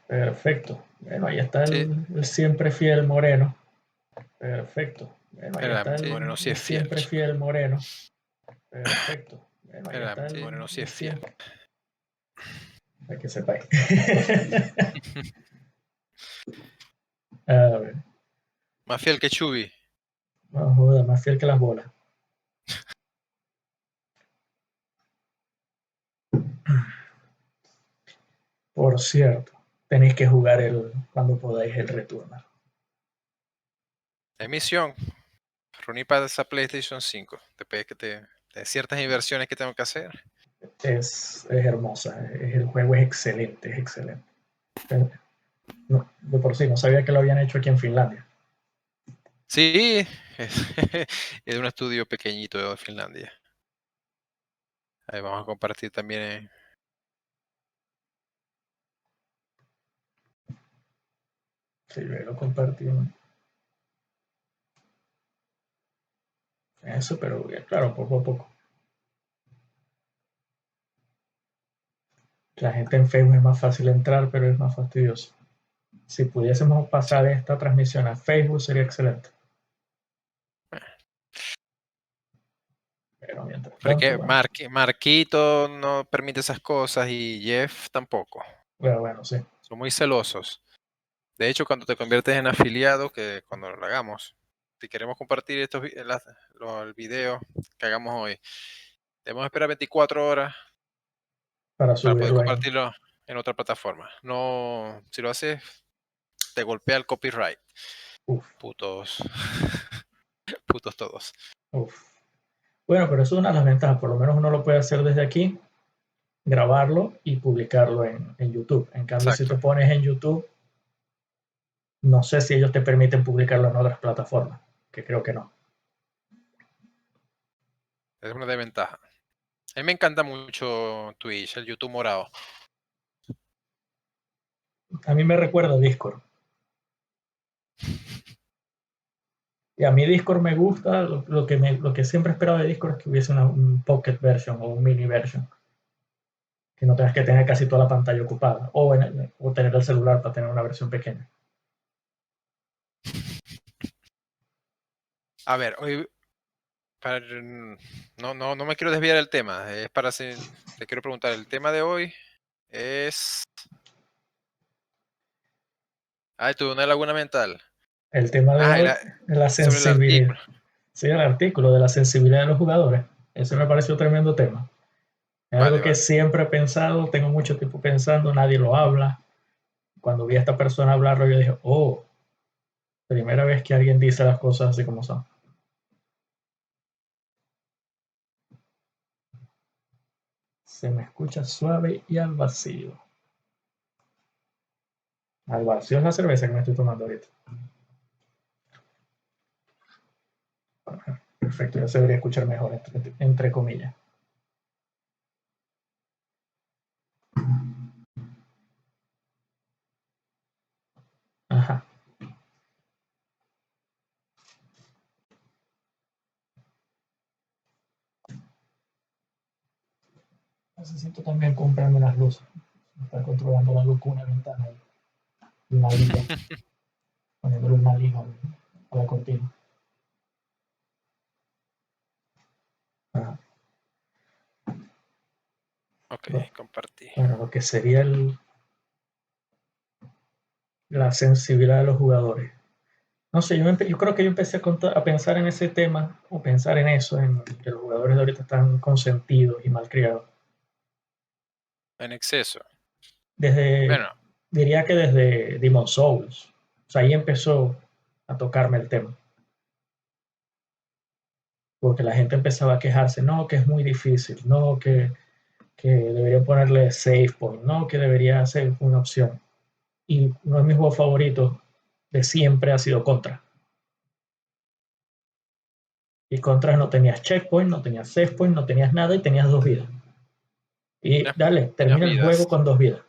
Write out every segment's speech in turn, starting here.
Perfecto. Bueno, ahí está Sí, el siempre fiel Moreno. Perfecto. Bueno, ahí está sí, Moreno sí el es fiel. siempre fiel Moreno. Perfecto. Bueno, ahí está Sí, Moreno sí el es fiel. siempre. Para que sepáis. A ver, Más fiel que Chubi. no joda, más fiel que las bolas. Por cierto, tenéis que jugar cuando podáis el Returnal. Emisión. Reunir para esa PlayStation 5. Después de ciertas inversiones que tengo que hacer. Es hermosa. El juego es excelente, es excelente. No, de por sí, no sabía que lo habían hecho aquí en Finlandia. Sí, es de un estudio pequeñito de Finlandia. Ahí vamos a compartir también. Sí, yo lo compartí. Eso, pero claro, poco a poco. La gente en Facebook es más fácil entrar, pero es más fastidioso. Si pudiésemos Sí. pasar esta transmisión a Facebook sería excelente. Pero mientras tanto, Porque bueno, Marquito no permite esas cosas y Jeff tampoco. bueno, sí. Son muy celosos. De hecho, cuando te conviertes en afiliado, que cuando lo hagamos, si queremos compartir el video que hagamos hoy, debemos esperar 24 horas Para para poder subirlo ahí. compartirlo en otra plataforma. No, si lo haces, te golpea el copyright. Uf, Putos. Putos todos. uf. Bueno, pero eso es una de las ventajas. Por lo menos uno lo puede hacer desde aquí, grabarlo y publicarlo en YouTube. En cambio, si te Exacto. pones en YouTube, no sé si ellos te permiten publicarlo en otras plataformas, que creo que no. Es una desventaja. A mí me encanta mucho Twitch, el YouTube morado. A mí me recuerda a Discord. Y a mí Discord me gusta, lo que siempre he esperado de Discord es que hubiese un pocket version o un mini version, que no tengas que tener casi toda la pantalla ocupada, o tener el celular para tener una versión pequeña. A ver, hoy no me quiero desviar del tema. Es para te quiero preguntar, el tema de hoy es. ¿Tu una laguna mental? El tema de Ah, hoy es la sobre el sensibilidad. artículo. Sí, el artículo de la sensibilidad de los jugadores. Ese me pareció tremendo tema. Es algo Vale, que vale. siempre he pensado, tengo mucho tiempo pensando, nadie lo habla. Cuando vi a esta persona hablarlo, yo dije, oh, primera vez que alguien dice las cosas así como son. Se me escucha suave y al vacío. Al vacío es la cerveza que me estoy tomando ahorita. Perfecto, ya se debería escuchar mejor, entre comillas. Ajá. Necesito también comprarme unas luces. Me está controlando la luz con una ventana y una liga, poniéndole una liga a la cortina. Ajá. Ok, compartí. Bueno, lo que sería la sensibilidad de los jugadores. No sé, yo creo que yo empecé a pensar en ese tema, o pensar en eso, en que los jugadores de ahorita están consentidos y malcriados. En exceso. Desde, Bueno, diría que desde Demon Souls. O sea, ahí empezó a tocarme el tema. Porque la gente empezaba a quejarse, no, que es muy difícil, no, que debería ponerle save point, no, que debería ser una opción. Y uno de mis juegos favoritos de siempre ha sido Contra. Y Contra no tenías checkpoint, no tenías save point, no tenías nada y tenías dos vidas. Y ya, dale, tenías termina el juego vidas. con dos vidas.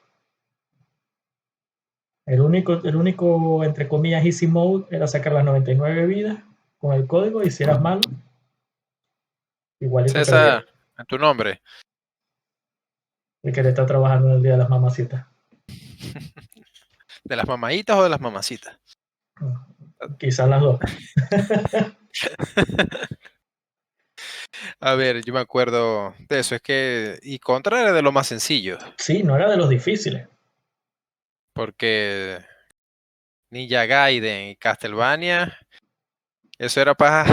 El único, entre comillas, easy mode era sacar las 99 vidas con el código y si eras malo, igualito perdías. César, en tu nombre. Y que le está trabajando en el Día de las Mamacitas. ¿De las mamaditas o de las mamacitas? Quizás las dos. A ver, yo me acuerdo de eso, es que, y Contra era de lo más sencillo, Sí, no era de los difíciles. porque Ninja Gaiden y Castlevania, eso era para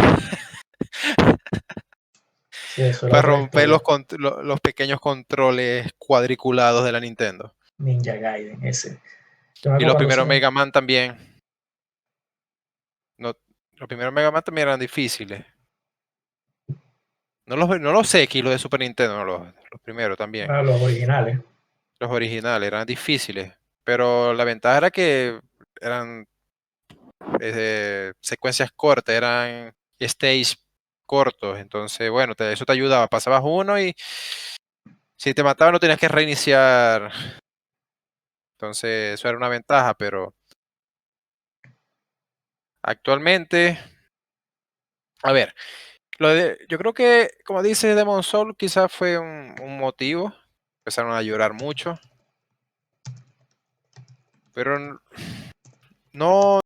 Sí, eso era otra romper historia. los pequeños controles cuadriculados de la Nintendo. Ninja Gaiden, ese. Yo me Y acuerdo los cuando primeros se... Mega Man también. No, los primeros Mega Man también eran difíciles. No los sé, que los de Super Nintendo, no, los primeros también. Los originales. Los originales eran difíciles. Pero la ventaja era que eran secuencias cortas, eran stage cortos. Entonces, bueno, eso te ayudaba. Pasabas uno y si te mataban no tenías que reiniciar. Entonces, eso era una ventaja, pero actualmente, a ver, yo creo que, como dice Demon Soul, quizás fue un motivo. Empezaron a llorar mucho, pero no.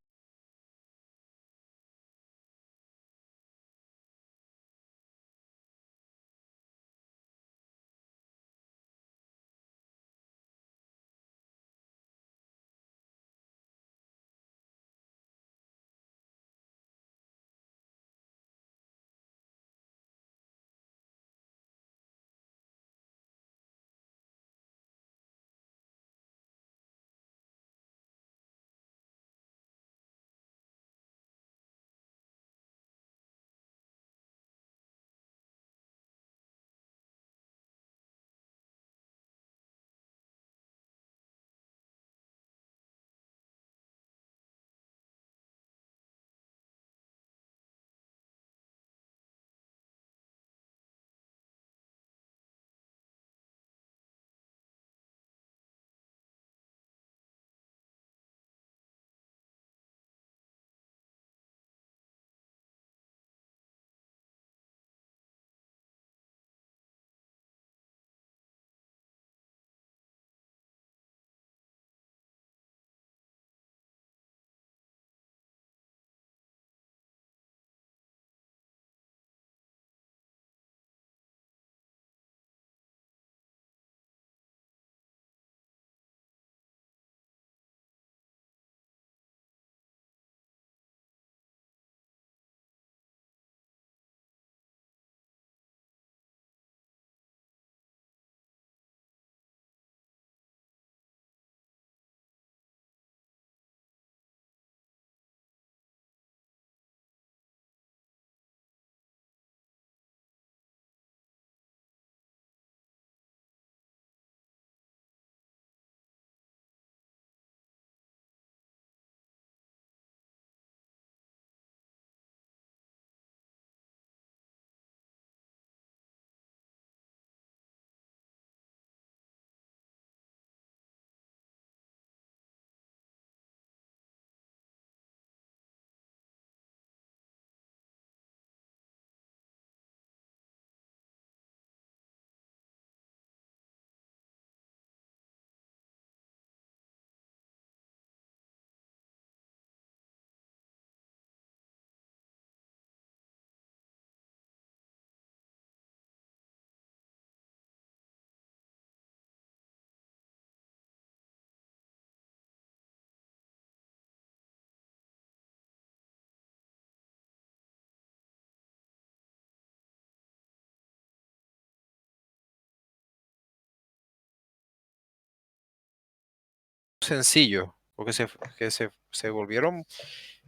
Sencillo, porque se volvieron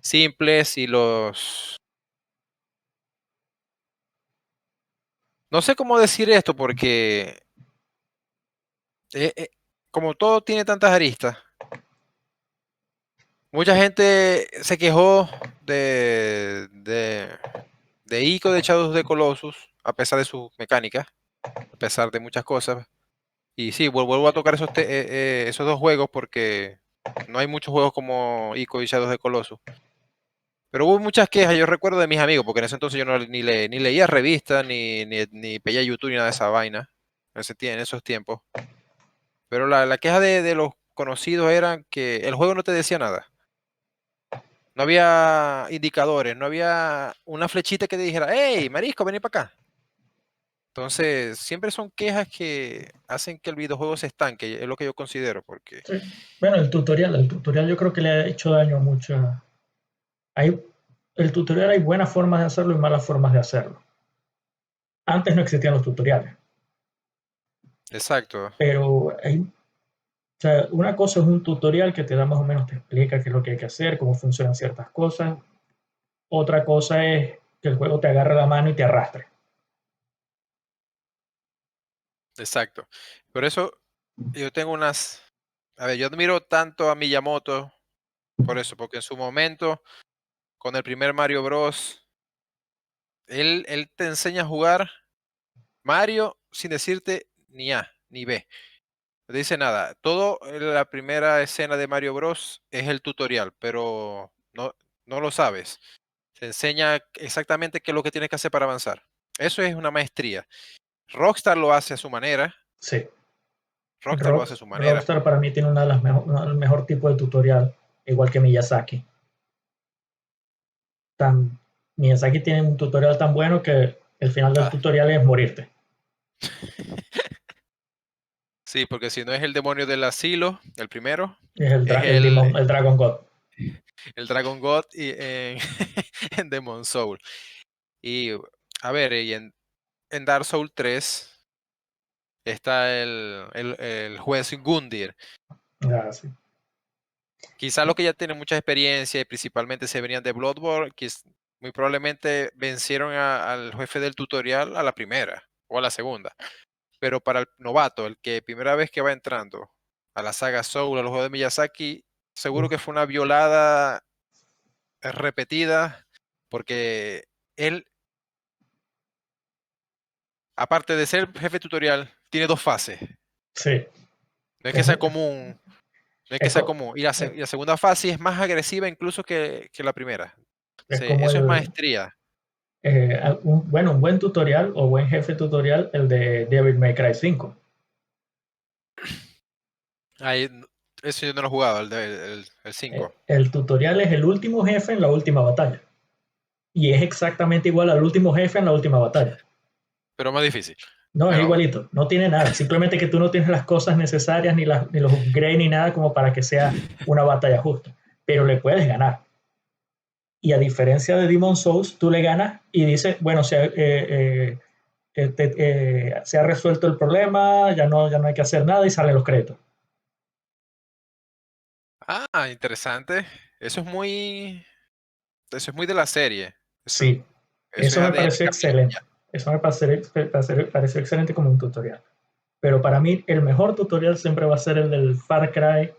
simples y no sé cómo decir esto porque eh, eh, como todo tiene tantas aristas, mucha gente se quejó de Ico de Shadow of the Colossus, a pesar de sus mecánicas, a pesar de muchas cosas. Y sí, vuelvo a tocar esos dos juegos porque no hay muchos juegos como Ico y Shadow of the Colossus. Pero hubo muchas quejas, yo recuerdo de mis amigos, porque en ese entonces yo ni leía revistas, ni veía YouTube, ni nada de esa vaina, en esos tiempos. Pero la queja de los conocidos eran que el juego no te decía nada. No había indicadores, no había una flechita que te dijera, hey, marisco, vení para acá. Entonces, siempre son quejas que hacen que el videojuego se estanque, es lo que yo considero, porque Sí. Bueno, el tutorial yo creo que le ha hecho daño a muchas. El tutorial hay buenas formas de hacerlo y malas formas de hacerlo. Antes no existían los tutoriales, exacto, pero o sea, una cosa es un tutorial que te da más o menos, te explica qué es lo que hay que hacer, cómo funcionan ciertas cosas. Otra cosa es que el juego te agarre la mano y te arrastre. exacto. Por eso yo tengo a ver, yo admiro tanto a Miyamoto por eso, porque en su momento, con el primer Mario Bros, él te enseña a jugar Mario sin decirte ni A ni B. No te dice nada. Todo en la primera escena de Mario Bros es el tutorial, pero no lo sabes. Te enseña exactamente qué es lo que tienes que hacer para avanzar. Eso es una maestría. Rockstar lo hace a su manera. Sí. Rockstar lo hace a su manera. Rockstar para mí tiene el mejor tipo de tutorial, igual que Miyazaki. Miyazaki tiene un tutorial tan bueno que el final del Ah, tutorial es morirte. sí, porque si no es el demonio del asilo, el primero, Es es el, el Dragon God. el Dragon God en Demon Soul. Y a ver, en Dark Souls 3 está el juez Gundyr. Ah, sí. Quizá los que ya tienen mucha experiencia y principalmente se venían de Bloodborne, que muy probablemente vencieron al jefe del tutorial a la primera o a la segunda. Pero para el novato, el que primera vez que va entrando a la saga Soul, a los juegos de Miyazaki, seguro Uf, que fue una violada repetida, porque él, aparte de ser jefe tutorial, tiene dos fases. sí. No es que Es, sea común, no es que es, sea común. Y es, la segunda fase es más agresiva incluso que la primera. es Sí, como eso es maestría. un buen tutorial o buen jefe tutorial, el de Devil May Cry 5. Ahí, eso yo no lo he jugado, el 5. El tutorial es el último jefe en la última batalla. Y es exactamente igual al último jefe en la última batalla. Pero más difícil. No, es Pero, igualito, no tiene nada. Simplemente que tú no tienes las cosas necesarias, ni los upgrades, ni nada como para que sea una batalla justa. Pero le puedes ganar. Y a diferencia de Demon Souls, tú le ganas y dices, bueno, se ha resuelto el problema, ya no hay que hacer nada y salen los créditos. interesante. Eso es muy de la serie. Sí, Eso eso es me ADN pareció excelente. Camilla. Eso me pareció excelente como un tutorial. Pero para mí el mejor tutorial siempre va a ser el del Far Cry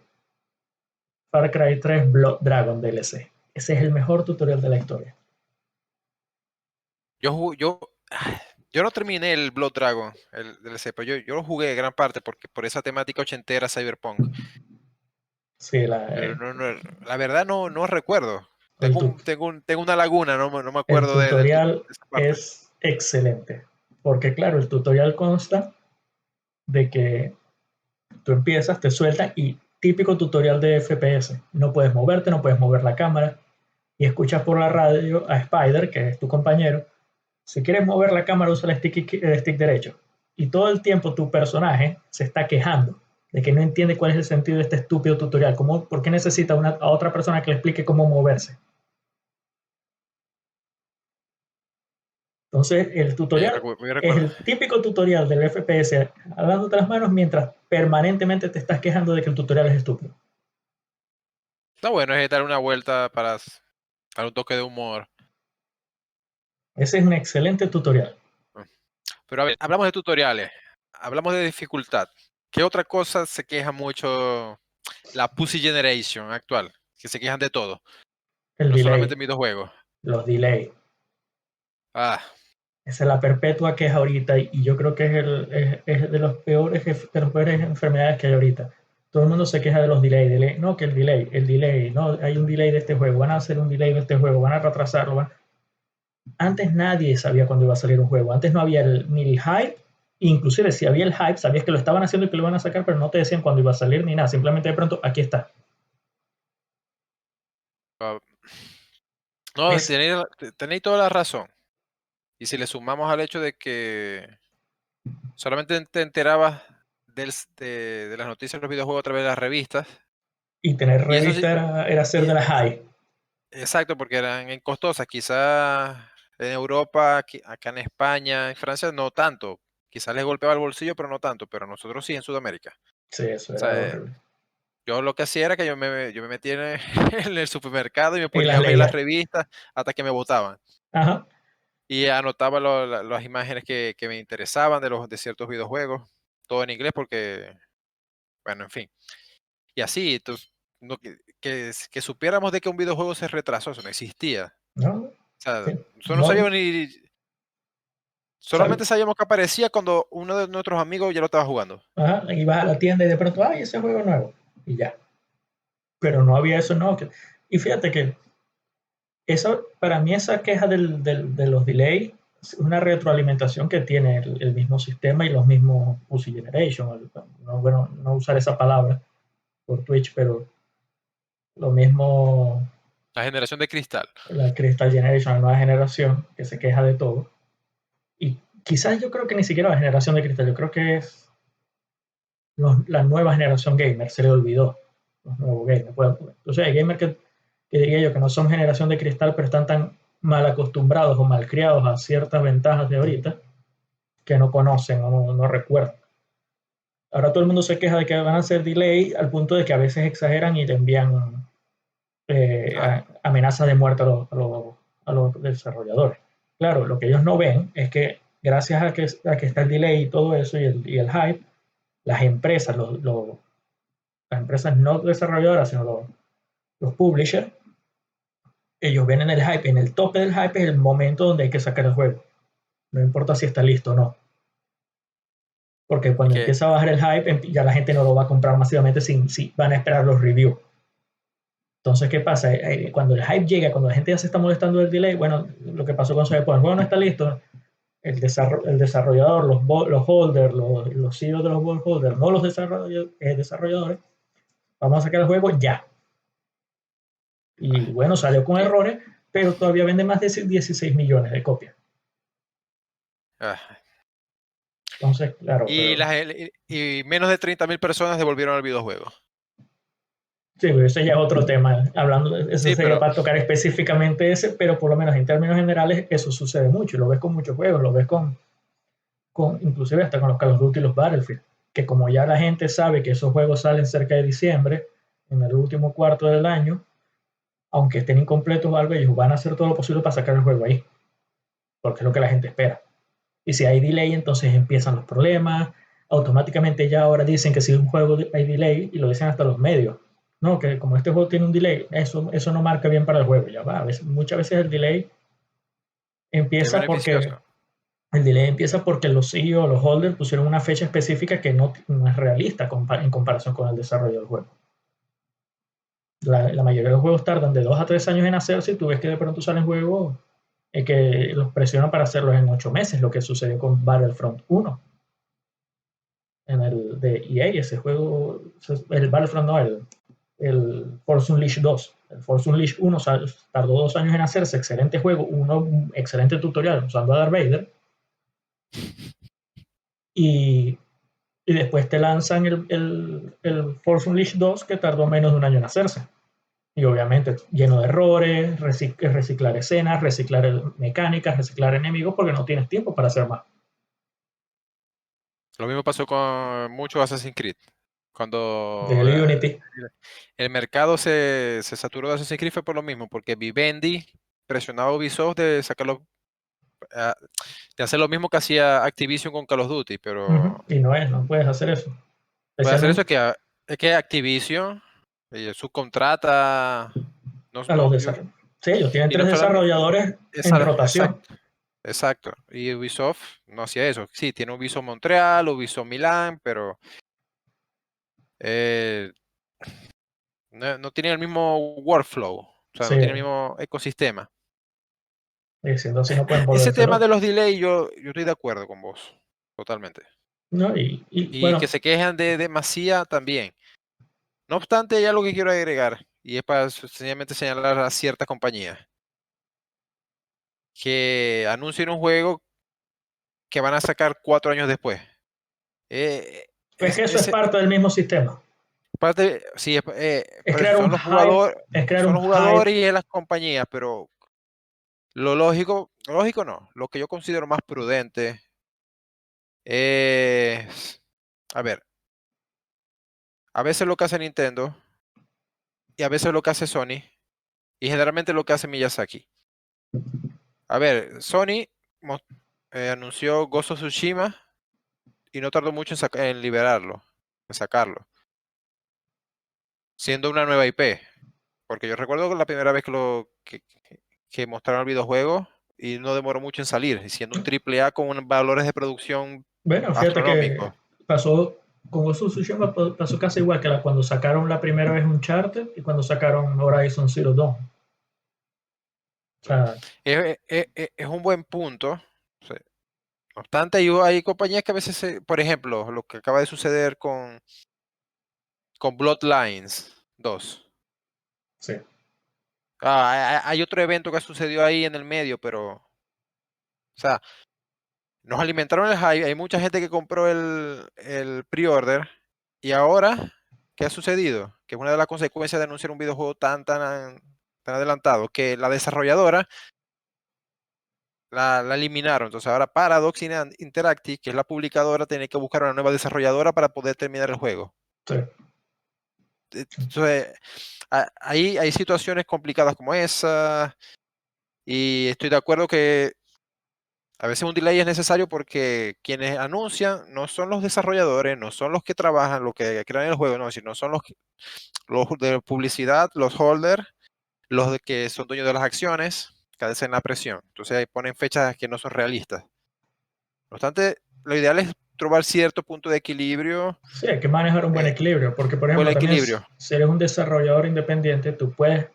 3 Blood Dragon DLC. Ese es el mejor tutorial de la historia. Yo, ju- yo, yo no terminé el Blood Dragon, el DLC, pero yo lo jugué gran parte porque por esa temática ochentera cyberpunk. Sí, Pero la verdad no recuerdo. el, Tengo, tu- tengo una laguna, no me el acuerdo de tutorial esa parte. es excelente. Porque claro, el tutorial consta de que tú empiezas, te sueltan y típico tutorial de FPS. No puedes moverte, no puedes mover la cámara y escuchas por la radio a Spider, que es tu compañero. Si quieres mover la cámara, usa el stick derecho. Y todo el tiempo tu personaje se está quejando de que no entiende cuál es el sentido de este estúpido tutorial. ¿Por qué necesita a otra persona que le explique cómo moverse? Entonces, el tutorial Me es recuerdo. el típico tutorial del FPS, hablándote las manos mientras permanentemente te estás quejando de que el tutorial es estúpido. Está bueno, es dar una vuelta para dar un toque de humor. Ese es un excelente tutorial. Pero a ver, hablamos de tutoriales, hablamos de dificultad. ¿Qué otra cosa se queja mucho la Pussy Generation actual? Que se quejan de todo, El no solamente delay, en videojuegos. los delays. Ah, Esa es la perpetua que es ahorita y yo creo que es de los de las peores enfermedades que hay ahorita. Todo el mundo se queja de los delays. No, que el delay, no, hay un delay de este juego, van a hacer un delay de este juego, van a retrasarlo. Antes nadie sabía cuándo iba a salir un juego, antes no había ni el hype, Inclusive si había el hype, sabías que lo estaban haciendo y que lo iban a sacar, pero no te decían cuándo iba a salir ni nada. Simplemente de pronto, aquí está. Ah, no, Es, tenéis toda la razón. Y si le sumamos al hecho de que solamente te enterabas de las noticias de los videojuegos a través de las revistas, y tener y eso sí, revista era ser de la hype. exacto, porque eran costosas. Quizás en Europa, acá en España, en Francia, no tanto. Quizás les golpeaba el bolsillo, pero no tanto. Pero nosotros sí en Sudamérica. Sí, eso O era sea, horrible. yo lo que hacía era que yo me metía en el supermercado y me Y ponía las a ver las leía. revistas hasta que me botaban. Ajá. Y anotaba las imágenes que me interesaban de ciertos videojuegos. Todo en inglés porque, bueno, en fin. Y así, entonces, que supiéramos de que un videojuego se retrasó, eso no existía. No, O sea, sí. nosotros no No, sabíamos ni, ¿sabes? solamente sabíamos que aparecía cuando uno de nuestros amigos ya lo estaba jugando. Ajá. Y vas a la tienda y de pronto, ay, ese juego nuevo. Y ya. Pero no había eso, no. Y fíjate que eso, para mí esa queja de los delays es una retroalimentación que tiene el mismo sistema y los mismos UC Generation. No, bueno, no usar esa palabra por Twitch, pero lo mismo La generación de cristal. la Crystal Generation, la nueva generación, que se queja de todo. Y quizás yo creo que ni siquiera la generación de Crystal, yo creo que es la nueva generación gamer, se le olvidó los nuevos gamers. Bueno, entonces hay gamers que diría yo que no son generación de cristal, pero están tan mal acostumbrados o mal criados a ciertas ventajas de ahorita que no conocen o no recuerdan. Ahora todo el mundo se queja de que van a hacer delay al punto de que a veces exageran y le envían Ah, amenazas de muerte a los desarrolladores. Claro, lo que ellos no ven es que gracias a que está el delay y todo eso y el hype, las empresas, las empresas no desarrolladoras, sino los publishers, ellos ven en el hype, en el tope del hype es el momento donde hay que sacar el juego. No importa si está listo o no. Porque es cuando que empieza a bajar el hype, ya la gente no lo va a comprar masivamente sin van a esperar los reviews. Entonces, ¿qué pasa? Cuando el hype llega, cuando la gente ya se está molestando del delay, bueno, lo que pasó con Cyberpunk, el juego no está listo, el desarrollador, los holders, los CEOs de los holders, no los desarrolladores, vamos a sacar el juego ya. Y ah, bueno, salió con que- errores, pero todavía vende más de 16 millones de copias. ah. Entonces, claro, Y, pero y menos de 30.000 personas devolvieron el videojuego. sí, pero ese ya es otro tema. Hablando, eso Sí, sería pero para tocar específicamente ese, pero por lo menos en términos generales eso sucede mucho. Y lo ves con muchos juegos, lo ves inclusive hasta con los Call of Duty y los Battlefield, que como ya la gente sabe que esos juegos salen cerca de diciembre, en el último cuarto del año, aunque estén incompletos o algo, ellos van a hacer todo lo posible para sacar el juego ahí, porque es lo que la gente espera. Y si hay delay, entonces empiezan los problemas. Automáticamente ya ahora dicen que si un juego hay delay, y lo dicen hasta los medios, no, que como este juego tiene un delay, eso no marca bien para el juego. Ya va, muchas veces el delay es empieza porque beneficioso. el delay empieza porque los CEO, los holders pusieron una fecha específica que no es realista en comparación con el desarrollo del juego. La mayoría de los juegos tardan de 2 a 3 años en hacerse y tú ves que de pronto salen juegos que los presionan para hacerlos en 8 meses, lo que sucedió con Battlefront 1 en el de EA, ese juego, el Battlefront no, el Force Unleashed 2. El Force Unleashed 1 tardó 2 años en hacerse, excelente juego, un excelente tutorial usando a Darth Vader, y, y después te lanzan el Force Unleashed 2 que tardó menos de un año en hacerse. Y obviamente lleno de errores, reciclar escenas, reciclar mecánicas, reciclar enemigos, porque no tienes tiempo para hacer más. Lo mismo pasó con muchos Assassin's Creed. Cuando Del Unity. el mercado se saturó de Assassin's Creed fue por lo mismo, porque Vivendi presionaba a Ubisoft de sacarlo, ah, de hacer lo mismo que hacía Activision con Call of Duty, pero Y no puedes hacer eso. puede hacer eso Especialmente es que Activision subcontrata, no, a los no, desarrolladores. Sí, ellos tienen y no tres solamente, desarrolladores en rotación. exacto, exacto, y Ubisoft no hacía eso. Sí, tiene Ubisoft Montreal, Ubisoft Milán, pero eh, no tiene el mismo workflow, o sea, Sí, no tiene el mismo ecosistema. siendo así no pueden Ese volverse tema de locos. los delays, yo estoy de acuerdo con vos, totalmente. ¿no? Y que Bueno, se quejan de demasía también. No obstante, hay algo que quiero agregar, y es para sencillamente señalar a ciertas compañías que anuncian un juego que van a sacar 4 años después. Eh, es que eso es ese parte del mismo sistema. parte, sí, Es por eso crear un hype, es crear son un los hype. jugadores y es las compañías, pero lo lógico no, lo que yo considero más prudente es, a ver, a veces lo que hace Nintendo y a veces lo que hace Sony y generalmente lo que hace Miyazaki. A ver, Sony mo- anunció Ghost of Tsushima y no tardó mucho en liberarlo, en sacarlo, siendo una nueva IP. Porque yo recuerdo que la primera vez que mostraron el videojuego y no demoró mucho en salir, y siendo un triple A con valores de producción Bueno, fíjate que astronómicos. pasó con Ghost of Tsushima, pasó casi igual que cuando sacaron la primera vez Uncharted y cuando sacaron Horizon Zero Dawn. O sea, Es un buen punto. Sí. No obstante, hay compañías que a veces, por ejemplo, lo que acaba de suceder con Bloodlines 2. sí, Hay otro evento que sucedió ahí en el medio, pero, o sea, nos alimentaron el hype. Hay mucha gente que compró el pre-order. Y ahora, ¿qué ha sucedido? Que es una de las consecuencias de anunciar un videojuego tan adelantado, que la desarrolladora la eliminaron. Entonces ahora Paradox Interactive, que es la publicadora, tiene que buscar una nueva desarrolladora para poder terminar el juego. sí. Entonces, ahí hay situaciones complicadas como esa. Y estoy de acuerdo que a veces un delay es necesario porque quienes anuncian no son los desarrolladores, no son los que trabajan, los que crean el juego, no, sino son los de publicidad, los holders, los de que son dueños de las acciones, que hacen la presión. Entonces ahí ponen fechas que no son realistas. No obstante, lo ideal es trobar cierto punto de equilibrio, Sí, hay que manejar un buen eh, equilibrio, porque por un buen ejemplo también equilibrio. si eres un desarrollador independiente, tú puedes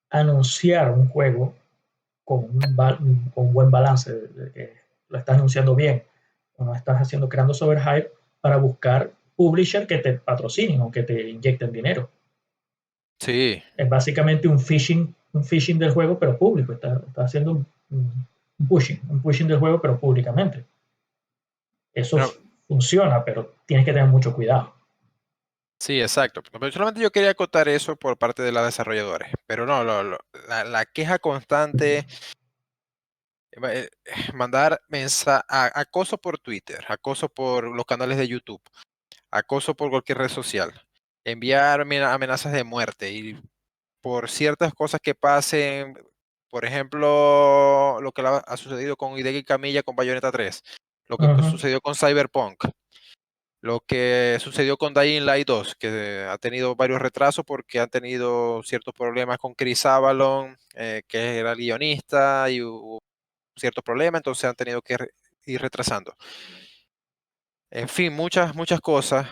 anunciar un juego con un buen balance, de que lo estás anunciando bien, o no estás haciendo, creando overhype para buscar publisher que te patrocinen o que te inyecten dinero. Sí, Es básicamente un phishing del juego, pero público. Está haciendo un pushing del juego, pero públicamente. Eso no, funciona, pero tienes que tener mucho cuidado. sí, exacto. Pero solamente yo quería acotar eso por parte de las desarrolladoras. Pero no, la queja constante, mandar acoso por Twitter, acoso por los canales de YouTube, acoso por cualquier red social, enviar amenazas de muerte y por ciertas cosas que pasen, por ejemplo, lo que ha sucedido con Hideki Kamiya con Bayonetta 3, lo que Ujú. sucedió con Cyberpunk, lo que sucedió con Dying Light 2, que ha tenido varios retrasos porque han tenido ciertos problemas con Chris Avalon, que era el guionista, y hubo ciertos problemas, entonces han tenido que ir retrasando. En fin, muchas cosas,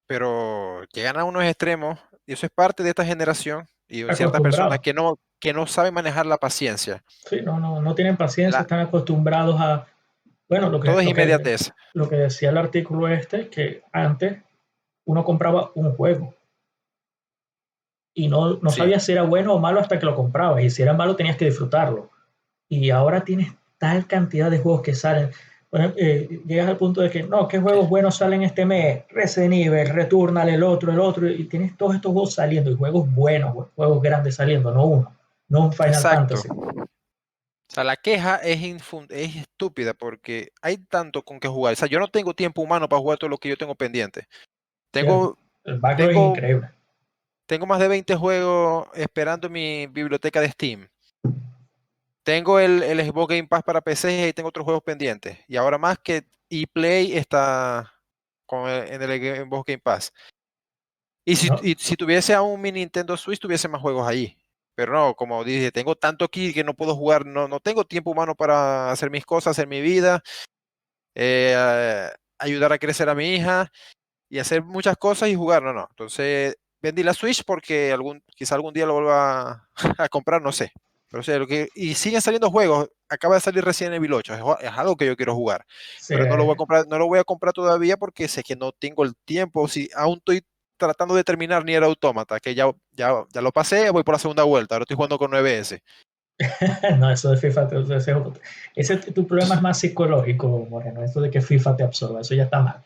pero llegan a unos extremos, y eso es parte de esta generación y ciertas personas Acostumbrados. que no saben manejar la paciencia. Sí, no tienen paciencia, La, están acostumbrados a, bueno, todo es inmediatez. lo que decía el artículo este, que antes uno compraba un juego y no Sí, sabías si era bueno o malo hasta que lo comprabas, y si era malo tenías que disfrutarlo. Y ahora tienes tal cantidad de juegos que salen. Bueno, llegas al punto de que, no, ¿qué juegos buenos salen este mes? Resident Evil, Returnal, el otro, y tienes todos estos juegos saliendo, y juegos buenos, juegos grandes saliendo, no uno, no un Final exacto. Fantasy. O sea, la queja es estúpida porque hay tanto con que jugar. O sea, yo no tengo tiempo humano para jugar todo lo que yo tengo pendiente. Sí, Tengo, el backlog es tengo, increíble. tengo más de 20 juegos esperando en mi biblioteca de Steam. Tengo el Xbox Game Pass para PC y ahí tengo otros juegos pendientes. Y ahora más que ePlay está en el Xbox Game Pass. No, Y si tuviese aún mi Nintendo Switch, tuviese más juegos allí. Pero no, como dije, tengo tanto aquí que no puedo jugar, no tengo tiempo humano para hacer mis cosas, hacer mi vida, ayudar a crecer a mi hija y hacer muchas cosas y jugar, no. Entonces vendí la Switch porque quizá algún día lo vuelva a comprar, no sé. Pero o sea, y siguen saliendo juegos. acaba de salir Resident Evil 8, es algo que yo quiero jugar, Sí, pero no lo voy a comprar todavía porque sé que no tengo el tiempo, si aún estoy tratando de terminar Nier Automata, que ya lo pasé, voy por la segunda vuelta, ahora estoy jugando con 9S. no, eso de FIFA, tu problema es más psicológico, Moreno, eso de que FIFA te absorba, eso ya está mal.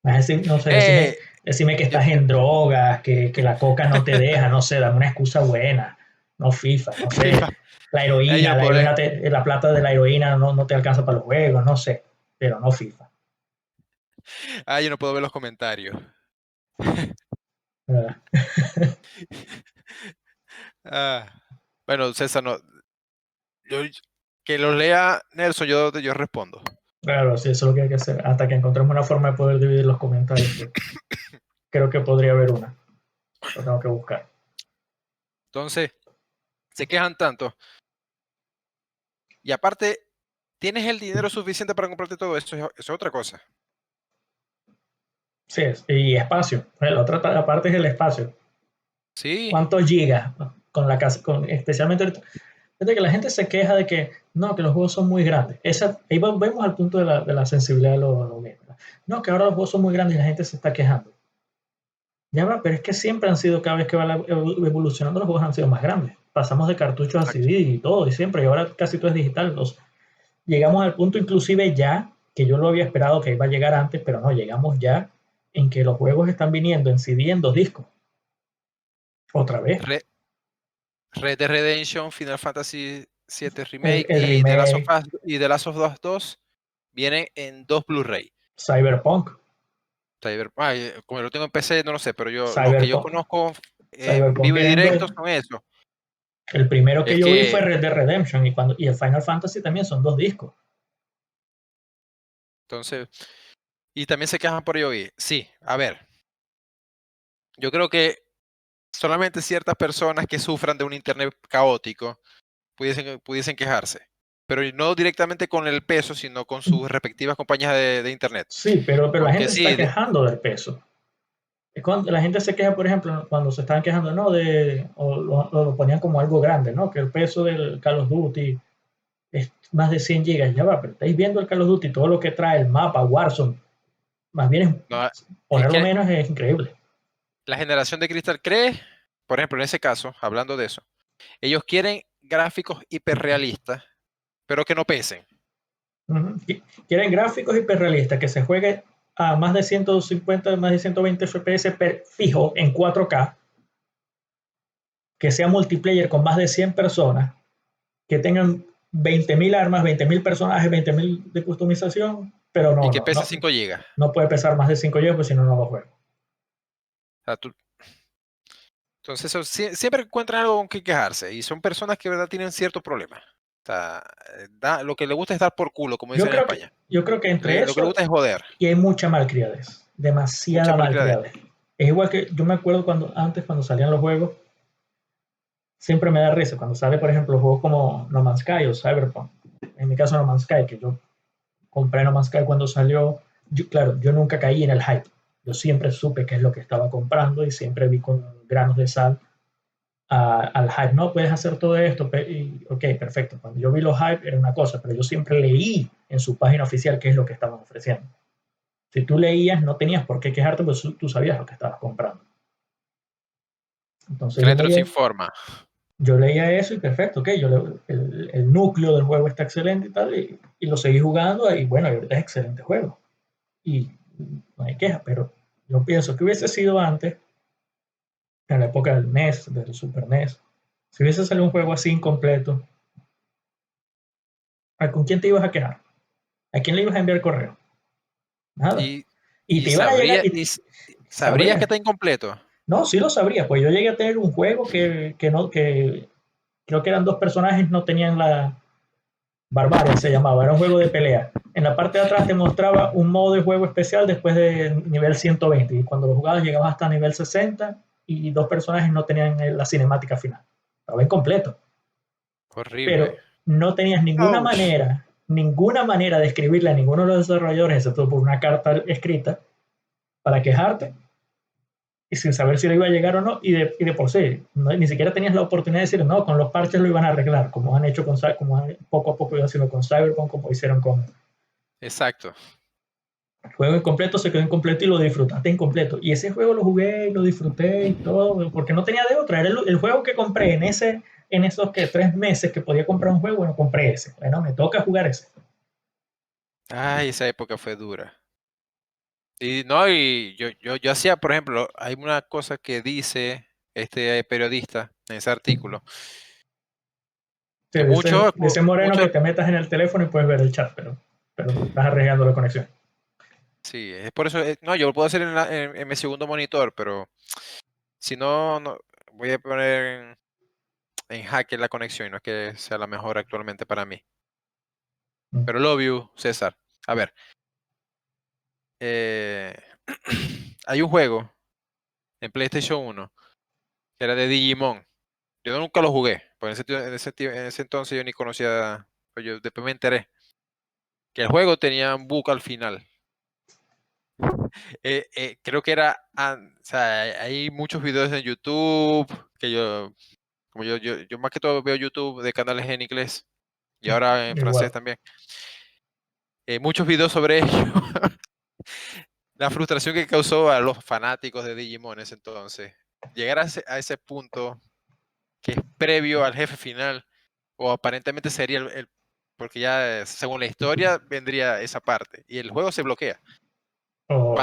No sé, Eh, decime que yo- estás yo- en drogas, que la coca no te deja, no sé, dame una excusa buena, no FIFA, no sé, FIFA, yo no puedo leer. la plata de la heroína no te alcanza para los juegos, no sé, pero no FIFA. Yo no puedo ver los comentarios. ¿Verdad? Ah, bueno, César, no, yo, que lo lea Nelson, yo respondo. Claro, sí, eso es lo que hay que hacer, hasta que encontremos una forma de poder dividir los comentarios, que creo que podría haber una, lo tengo que buscar. Entonces, se quejan tanto. Y aparte, ¿tienes el dinero suficiente para comprarte todo esto? Eso es otra cosa. Sí, y espacio, la otra parte es el espacio. Sí, ¿Cuántos gigas con la casa, especialmente ahorita? Fíjate que la gente se queja de que no, que los juegos son muy grandes. Ahí vemos al punto de la sensibilidad de los gamers. No, que ahora los juegos son muy grandes y la gente se está quejando. Ya va, pero es que siempre han sido, cada vez que va evolucionando, los juegos han sido más grandes. Pasamos de cartuchos a exacto. CD y todo, y siempre, y ahora casi todo es digital. Llegamos al punto inclusive ya, que yo lo había esperado que iba a llegar antes, pero no, llegamos ya en que los juegos están viniendo en CD en 2 discos. Otra vez. Red, Red Dead Redemption, Final Fantasy VII Remake El remake, Y The Last of Us 2 vienen en 2 Blu-ray. Cyberpunk, Como lo tengo en PC, no lo sé, pero los que yo Cyberpunk, conozco en Cyberpunk vivo y viene en directo dos. son esos. El primero que Es yo vi fue que, Red Dead Redemption y el Final Fantasy también son 2 discos. entonces, y también se quejan por ello. Sí, a ver, yo creo que solamente ciertas personas que sufran de un internet caótico pudiesen quejarse, pero no directamente con el peso, sino con sus respectivas compañías de internet. Sí, pero la Porque gente se está sí, quejando del peso. Es cuando la gente se queja, por ejemplo, cuando se estaban quejando, ¿no? O lo ponían como algo grande, ¿no? Que el peso del Call of Duty es más de 100 gigas. Ya va, pero estáis viendo el Call of Duty, todo lo que trae el mapa, Warzone. Más bien, no, es ponerlo que menos es increíble. la generación de cristal cree, por ejemplo, en ese caso, hablando de eso, ellos quieren gráficos hiperrealistas, pero que no pesen. Quieren gráficos hiperrealistas, que se juegue a más de 150, más de 120 FPS fijo en 4K, que sea multiplayer con más de 100 personas, que tengan 20.000 armas, 20.000 personajes, 20.000 de customización, pero Y no, que no, pese no, 5 gigas. no puede pesar más de 5 GB, pues si no, no lo juego. O sea, entonces, siempre encuentran algo con que quejarse. Y son personas que, de verdad, tienen ciertos problemas. O sea, lo que le gusta es dar por culo, como dicen en España. Yo creo que entre Lo que le eso gusta es joder. y hay mucha malcriadez, Mucha demasiada malcriadez. malcriadez. Es igual que yo me acuerdo cuando salían los juegos, siempre me da risa cuando sale, por ejemplo, juegos como No Man's Sky o Cyberpunk. En mi caso, No Man's Sky, que yo compré No Man's Sky cuando salió. Claro, yo nunca caí en el hype. Yo siempre supe qué es lo que estaba comprando y siempre vi con granos de sal al hype. No puedes hacer todo esto. Y, ok, perfecto. Cuando yo vi los hype era una cosa, pero yo siempre leí en su página oficial qué es lo que estaban ofreciendo. Si tú leías, no tenías por qué quejarte, pues tú sabías lo que estabas comprando. Entonces Que la gente no se informa. yo leía eso y perfecto, ok, el núcleo del juego está excelente y tal, y lo seguí jugando y bueno, ahorita es excelente juego. Y no hay queja, pero yo pienso que hubiese sido antes, en la época del NES, del Super NES, si hubiese salido un juego así incompleto, ¿con quién te ibas a quejar? ¿A quién le ibas a enviar correo? Nada. Y, Y y te iban a llegar y sabrías que sabrías. está incompleto. No, sí lo sabría, pues yo llegué a tener un juego que creo que eran 2 personajes, no tenían la Barbarian, se llamaba, era un juego de pelea. En la parte de atrás te mostraba un modo de juego especial después de nivel 120 y cuando lo jugabas llegabas hasta nivel 60 y 2 personajes no tenían la cinemática final. Estaba incompleto, Horrible. pero no tenías Ouch. ninguna manera de escribirle a ninguno de los desarrolladores, excepto por una carta escrita, para quejarte y sin saber si le iba a llegar o no, y de por sí, no, ni siquiera tenías la oportunidad de decir, no, con los parches lo iban a arreglar, como han hecho como poco a poco iban haciendo con Cyberpunk, como hicieron con Exacto. el juego incompleto, se quedó incompleto y lo disfrutaste incompleto. Y ese juego lo jugué y lo disfruté y todo, porque no tenía de otra, era el juego que compré en esos que 3 meses que podía comprar un juego, bueno, compré ese, bueno, me toca jugar ese. Ay, esa época fue dura. Y no, y yo hacía, por ejemplo, hay una cosa que dice este periodista en ese artículo, Sí, que muchos, dice Moreno que muchos, te metas en el teléfono y puedes ver el chat, pero estás arriesgando la conexión. sí, es por eso, no, yo lo puedo hacer en mi segundo monitor, pero si no, voy a poner en jaque la conexión y no es que sea la mejor actualmente para mí. Mm. Pero love you, César. A ver, eh, hay un juego en PlayStation 1 que era de Digimon. Yo nunca lo jugué, porque en ese entonces yo ni conocía, pues yo después me enteré que el juego tenía un bug al final. Creo que era, o sea, hay muchos videos en YouTube que como yo más que todo veo YouTube de canales en inglés y ahora en francés Igual. también. Muchos videos sobre ello. La frustración que causó a los fanáticos de Digimon en ese entonces. Llegar a ese punto que es previo al jefe final, o aparentemente sería porque ya según la historia vendría esa parte, y el juego se bloquea. O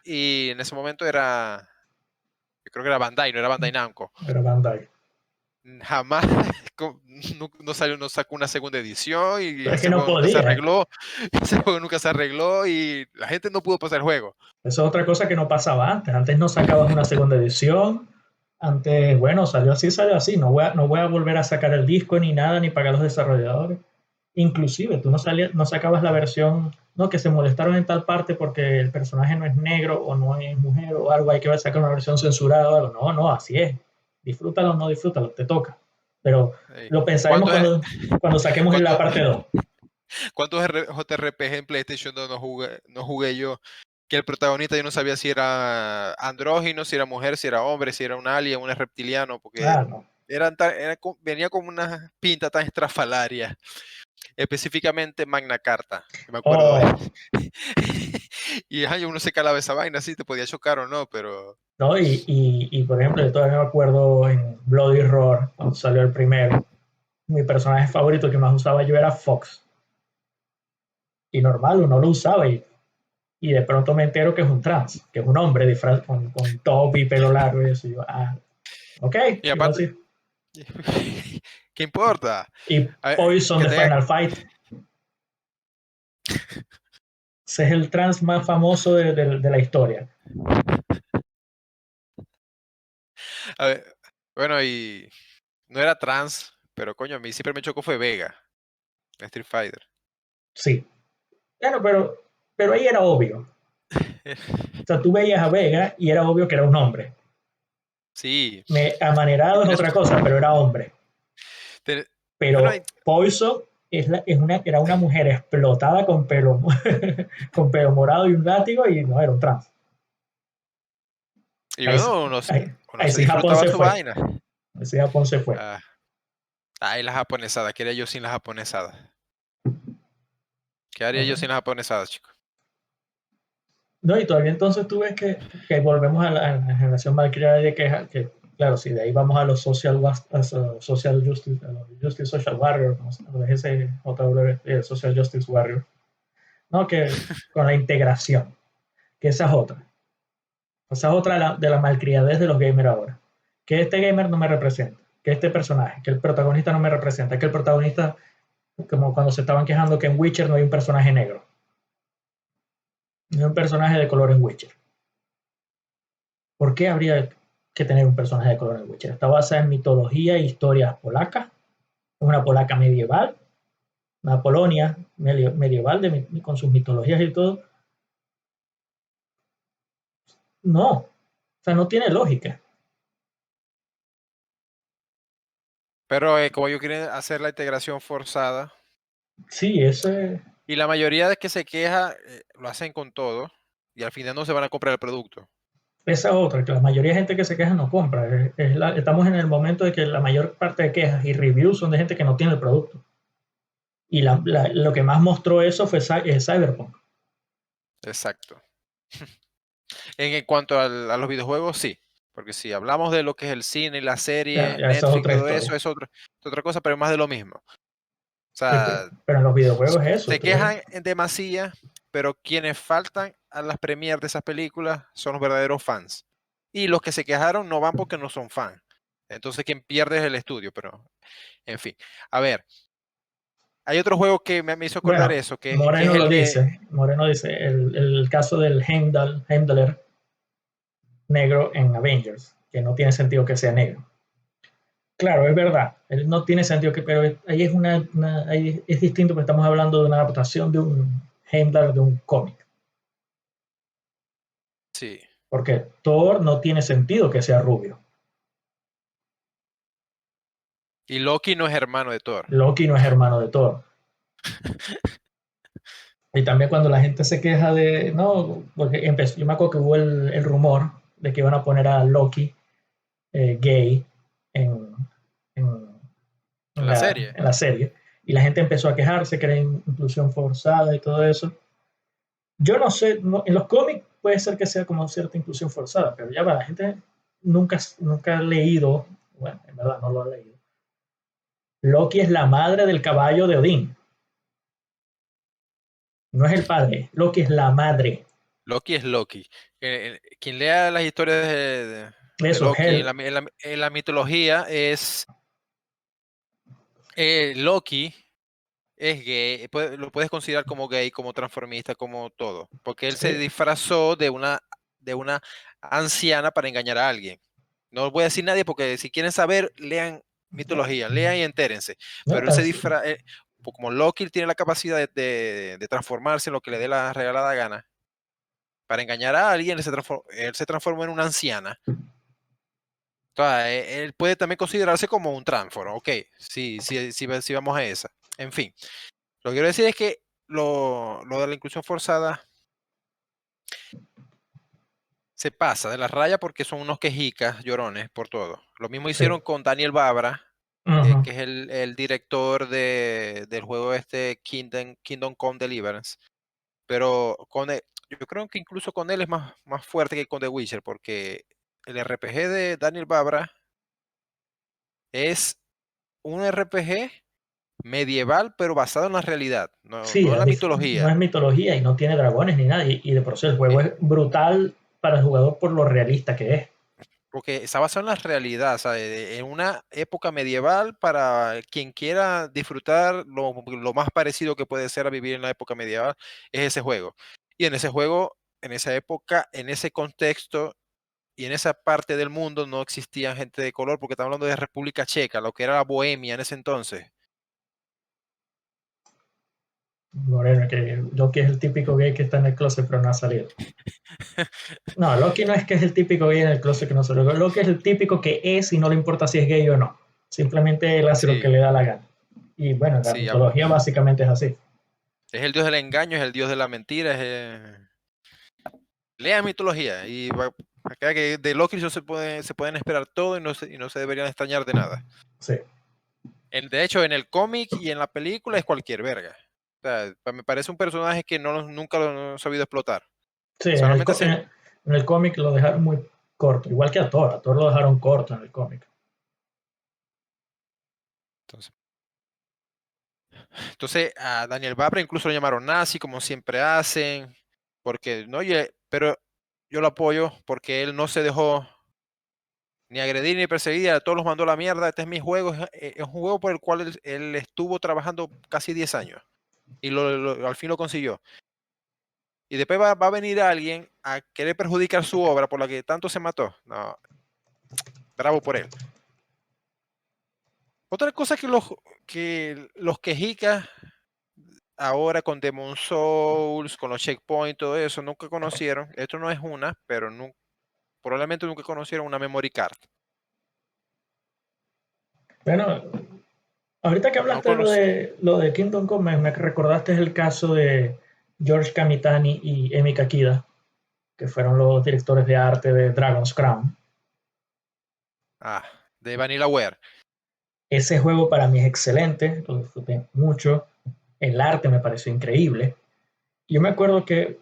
Y en ese momento yo creo que era Bandai, no era Bandai Namco. era Bandai. Jamás no salió, no sacó una segunda edición y Pero es que ese no juego nunca se podía. arregló, ese juego nunca se arregló y la gente no pudo pasar el juego. Eso es otra cosa que no pasaba antes. Antes no sacabas una segunda edición. Antes, bueno, salió así, salió así. No voy a volver a sacar el disco ni nada, ni pagar a los desarrolladores. Inclusive, tú no sacabas la versión, no, que se molestaron en tal parte porque el personaje no es negro o no es mujer o algo, hay que sacar una versión censurada o algo. No, no, así es. Disfrútalo o no disfrútalo, te toca. Pero Ey, lo pensaremos ¿Cuántos, cuando saquemos en la cuántos, parte 2. cuántos JRPG en PlayStation 2 no jugué yo? Que el protagonista yo no sabía si era andrógino, si era mujer, si era hombre, si era un alien, un reptiliano, porque Ah, no. venía como una pinta tan estrafalaria, específicamente Magna Carta, que me acuerdo de. Oh, Y ay, uno se calaba esa vaina, sí, te podía chocar o no, pero ¿no? Por ejemplo, yo todavía me acuerdo en Bloody Roar, cuando salió el primero, mi personaje favorito que más usaba yo era Fox. Y normal, uno lo usaba y de pronto me entero que es un trans, que es un hombre con top y pelo largo y eso. Y yo, ok, y y yo aparte, así. ¿qué importa? Y A ver, Poison que de tenga, Final Fight, ese es el trans más famoso de la historia. a ver, bueno, y no era trans, pero coño, a mí siempre me chocó fue Vega, en Street Fighter. Sí. Bueno, pero ahí era obvio. O sea, tú veías a Vega y era obvio que era un hombre. Sí, y Amanerado es tenés, otra cosa, pero era hombre. ten- bueno, Pero Poison era una mujer explotada con pelo, con pelo morado y un látigo y no era un trans. y Ahí, bueno, ahí, uno ahí se sí Japón disfrutaba se su fue. vaina. Ahí sí Japón se fue. Ah, ay, la japonesada, ¿qué haría yo sin la japonesada? ¿Qué haría yo sin la japonesada, chico? No, y todavía entonces tú ves que volvemos a la generación malcriada de que, claro, si de ahí vamos a los social justice, a los justice social warrior, ¿no? A los SJW, social justice warrior, ¿no? Que con la integración, que esa es otra. Esa es otra de la malcriadez de los gamers ahora. Que este gamer no me representa, que este personaje, que el protagonista no me representa, que el protagonista, como cuando se estaban quejando que en Witcher no hay un personaje negro, no hay un personaje de color en Witcher. ¿Por qué habría que tener un personaje de color en Witcher? Está basada en mitología e historias polacas, una polaca medieval, una Polonia medieval con sus mitologías y todo. No, o sea, no tiene lógica. Pero como ellos quieren hacer la integración forzada, Sí, ese, y la mayoría de que se queja lo hacen con todo, y al final no se van a comprar el producto. esa otra, que la mayoría de gente que se queja no compra. Estamos en el momento de que la mayor parte de quejas y reviews son de gente que no tiene el producto. Y lo que más mostró eso fue Cyberpunk. Exacto. En cuanto a los videojuegos, sí. Porque si hablamos de lo que es el cine, la serie, Ya esa es Netflix, otra todo eso, historia. es otra cosa, pero es más de lo mismo. O Sí, sea, pero en los videojuegos es eso. se quejan en demasía, pero quienes faltan a las premiers de esas películas son los verdaderos fans. Y los que se quejaron no van porque no son fans. Entonces quien pierde es el estudio, pero en fin. A ver, hay otro juego que me hizo acordar Bueno, eso, que es Moreno lo el de... dice. Moreno dice el caso del Heimdall negro en Avengers, que no tiene sentido que sea negro. Claro, es verdad, no tiene sentido que, pero ahí ahí es distinto porque estamos hablando de una adaptación de un Heimdall de un cómic. Sí. Porque Thor no tiene sentido que sea rubio. Y Loki no es hermano de Thor. Loki no es hermano de Thor. Y también cuando la gente se queja de, no, porque empezó, yo me acuerdo que hubo el rumor de que iban a poner a Loki gay en, en, En la serie. en la serie. Y la gente empezó a quejarse que era inclusión forzada y todo eso. Yo no sé, en los cómics puede ser que sea como cierta inclusión forzada, pero ya va, la gente nunca ha leído, bueno, en verdad no lo ha leído. Loki es la madre del caballo de Odín. No es el padre, Loki es la madre. Loki es Loki. Quien lea las historias de Eso, Loki Hel. en la mitología es Loki es gay, lo puedes considerar como gay, como transformista, como todo, porque él se Sí, disfrazó de una anciana para engañar a alguien. No voy a decir nadie porque si quieren saber, lean no, mitología, lean y entérense. no Pero él tan, se disfrazó, como Loki tiene la capacidad de transformarse en lo que le dé la regalada gana, para engañar a alguien, él se transformó en una anciana. Entonces, él puede también considerarse como un transform, ok, sí vamos a esa. En fin, lo que quiero decir es que lo de la inclusión forzada se pasa de la raya porque son unos quejicas llorones por todo. Lo mismo sí. hicieron con Daniel Babra, Ujú. que es el director del juego este Kingdom Come Deliverance. Pero yo creo que incluso con él es más fuerte que con The Witcher, porque el RPG de Daniel Babra es un RPG medieval, pero basado en la realidad, Sí, no en la no mitología. es mitología y no tiene dragones ni nada. Y de por sí el juego Eh, es brutal para el jugador por lo realista que es. Porque está basado en la realidad, o sea, en una época medieval para quien quiera disfrutar lo más parecido que puede ser a vivir en la época medieval, es ese juego. Y en ese juego, en esa época, en ese contexto y en esa parte del mundo no existía gente de color, porque estamos hablando de República Checa, lo que era la Bohemia en ese entonces. Moreno, que Loki es el típico gay que está en el closet pero no ha salido. No, Loki no es que es el típico gay en el closet que no salió. Loki es el típico que es y no le importa si es gay o no. Simplemente él hace lo que Sí, le da la gana. Y bueno, la sí, mitología básicamente es así. es el dios del engaño, es el dios de la mentira, lea mitología y acá que de Loki no se pueden esperar todo y no se deberían extrañar de nada. Sí. De hecho, en el cómic y en la película es cualquier verga. O sea, me parece un personaje que nunca lo han sabido explotar. Sí, Solamente se... en el cómic lo dejaron muy corto. Igual que a Thor. A Thor lo dejaron corto en el cómic. Entonces, a Daniel Babra incluso lo llamaron nazi, como siempre hacen, porque, no, pero yo lo apoyo porque él no se dejó ni agredir ni perseguir, a todos los mandó a la mierda. Este es mi juego, es un juego por el cual él estuvo trabajando casi 10 años y al fin lo consiguió. Y después va a venir alguien a querer perjudicar su obra por la que tanto se mató. No, bravo por él. Otra cosa que los quejicas ahora con Demon Souls, con los checkpoints, todo eso, nunca conocieron. Esto no es una, pero probablemente nunca conocieron una memory card. Bueno, ahorita que No hablaste de conocí. lo de Kingdom Come, me recordaste el caso de George Kamitani y Emi Kakida, que fueron los directores de arte de Dragon's Crown. De Vanillaware. Ese juego para mí es excelente, lo disfruté mucho, el arte me pareció increíble. Yo me acuerdo que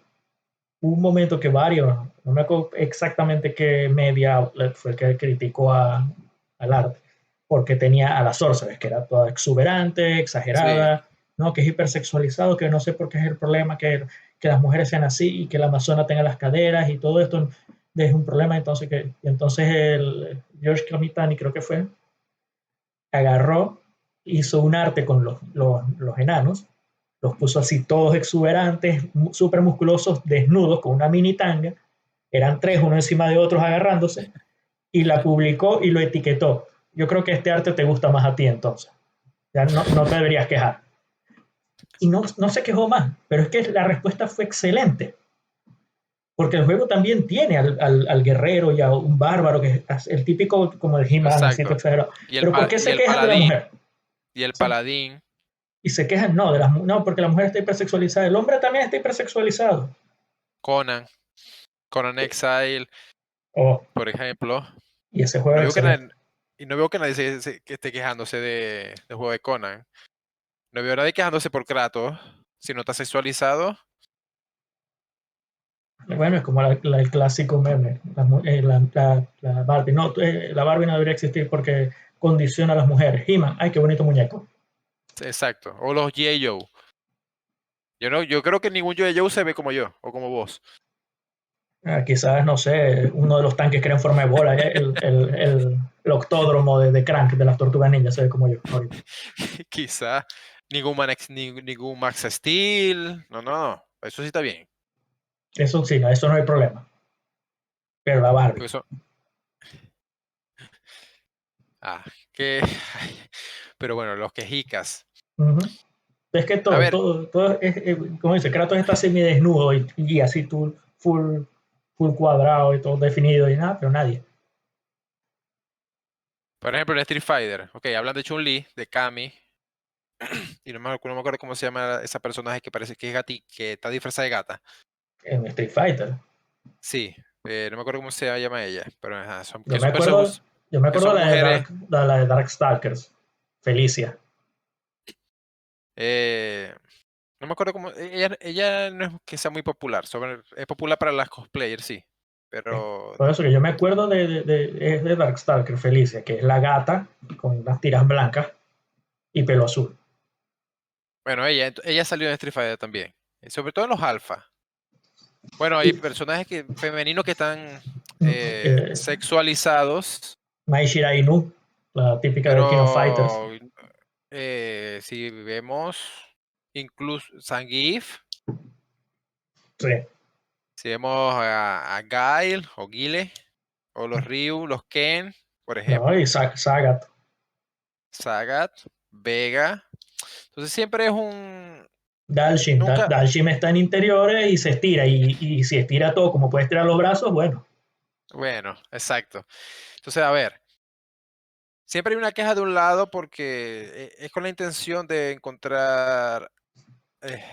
hubo un momento que varios, no me acuerdo exactamente qué media outlet fue el que criticó al arte, porque tenía a la Sorceress, que era toda exuberante, Sí, exagerada, ¿no? Que es hipersexualizado, que no sé por qué es el problema, que las mujeres sean así y que la amazona tenga las caderas y todo esto es un problema. Entonces el George Kamitani, creo que fue, agarró, hizo un arte con los enanos, los puso así todos exuberantes, súper musculosos, desnudos, con una mini tanga, eran tres, uno encima de otros agarrándose, y la publicó y lo etiquetó. Yo creo que este arte te gusta más a ti entonces, ya no te deberías quejar. Y no se quejó más, pero es que la respuesta fue excelente, porque el juego también tiene al guerrero y a un bárbaro, que es el típico como el He-Man, así todo exacto. exagerado. Y el, Pero ¿por qué y se el quejan de la paladín, mujer? y el O sea, paladín, y se quejan, no, porque la mujer está hipersexualizada, el hombre también está hipersexualizado. Conan, Conan Exile, Oh, por ejemplo. y ese No juego es veo que excelente. y no veo que nadie que esté quejándose del juego de Conan. No veo a nadie quejándose por Kratos. Si no está sexualizado, Bueno, es como el clásico meme, la Barbie. No, la Barbie no debería existir porque condiciona a las mujeres. He-Man, ay, qué bonito muñeco. exacto. O los G.I. Joe. Yo creo que ningún G.I. Joe se ve como yo o como vos. Quizás, no sé, uno de los tanques que era en forma de bola, el octódromo de Crank de las tortugas ninjas, se ve como yo ahorita. Quizá ningún Max Steel. No, no, no. Eso sí está bien. Eso sí, no, eso no hay problema. Pero la Barbie. Porque eso, ah, que. Pero bueno, los quejicas. Uh -huh. Es que A ver, todo como dice, Kratos está semidesnudo y así tú, full cuadrado y todo definido y nada, pero nadie. por ejemplo, en Street Fighter. Ok, hablan de Chun-Li, de Kami. Y no me acuerdo cómo se llama esa personaje que parece que es gati, que está disfrazada de gata. En Street Fighter. Sí, no me acuerdo cómo se llama ella. Pero ajá, Yo me acuerdo, yo me que acuerdo son mujeres. la de Darkstalkers, Felicia. eh, no me acuerdo cómo. Ella no es que sea muy popular. Es popular para las cosplayers, sí. Pero Por eso que yo me acuerdo es de Darkstalker, Felicia, que es la gata con las tiras blancas y pelo azul. bueno, ella salió en Street Fighter también. Sobre todo en los alfa. Bueno, hay Y personajes femeninos que están eh, sexualizados, Mai Shirai Inu, la típica de King of Fighters. pero si vemos incluso Zangief, Sí, si vemos a Guile o Guile, o los Ryu, los Ken, por no, y ejemplo, Sagat. Sagat, Vega. Entonces siempre es nunca, Dalshim está en interiores y se estira. Y si estira todo como puede estirar los brazos, bueno. bueno, exacto. Entonces, a ver, siempre hay una queja de un lado porque es con la intención de encontrar eh,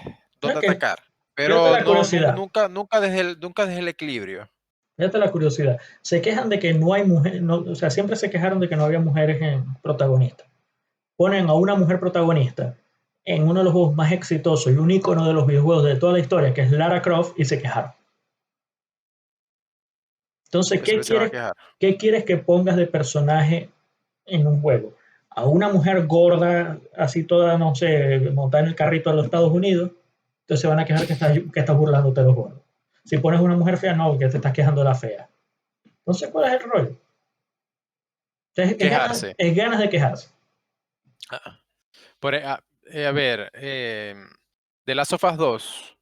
dónde Que, atacar, fíjate pero la curiosidad. nunca desde el equilibrio. Fíjate la curiosidad. Se quejan de que no hay mujeres, no, o sea, siempre se quejaron de que no había mujeres en protagonistas. Ponen a una mujer protagonista en uno de los juegos más exitosos y un icono de los videojuegos de toda la historia, que es Lara Croft, y se quejaron. Entonces, Pero siempre se van a quejar. qué quieres que pongas de personaje en un juego? A una mujer gorda, así toda, no sé, montada en el carrito de los Estados Unidos, entonces se van a quejar que estás burlándote de los gordos. Si pones una mujer fea, no, que te estás quejando de la fea. Entonces, ¿cuál es el rollo? Entonces, Quejarse. es ganas de quejarse. Ah, a ver, de las sofas 2,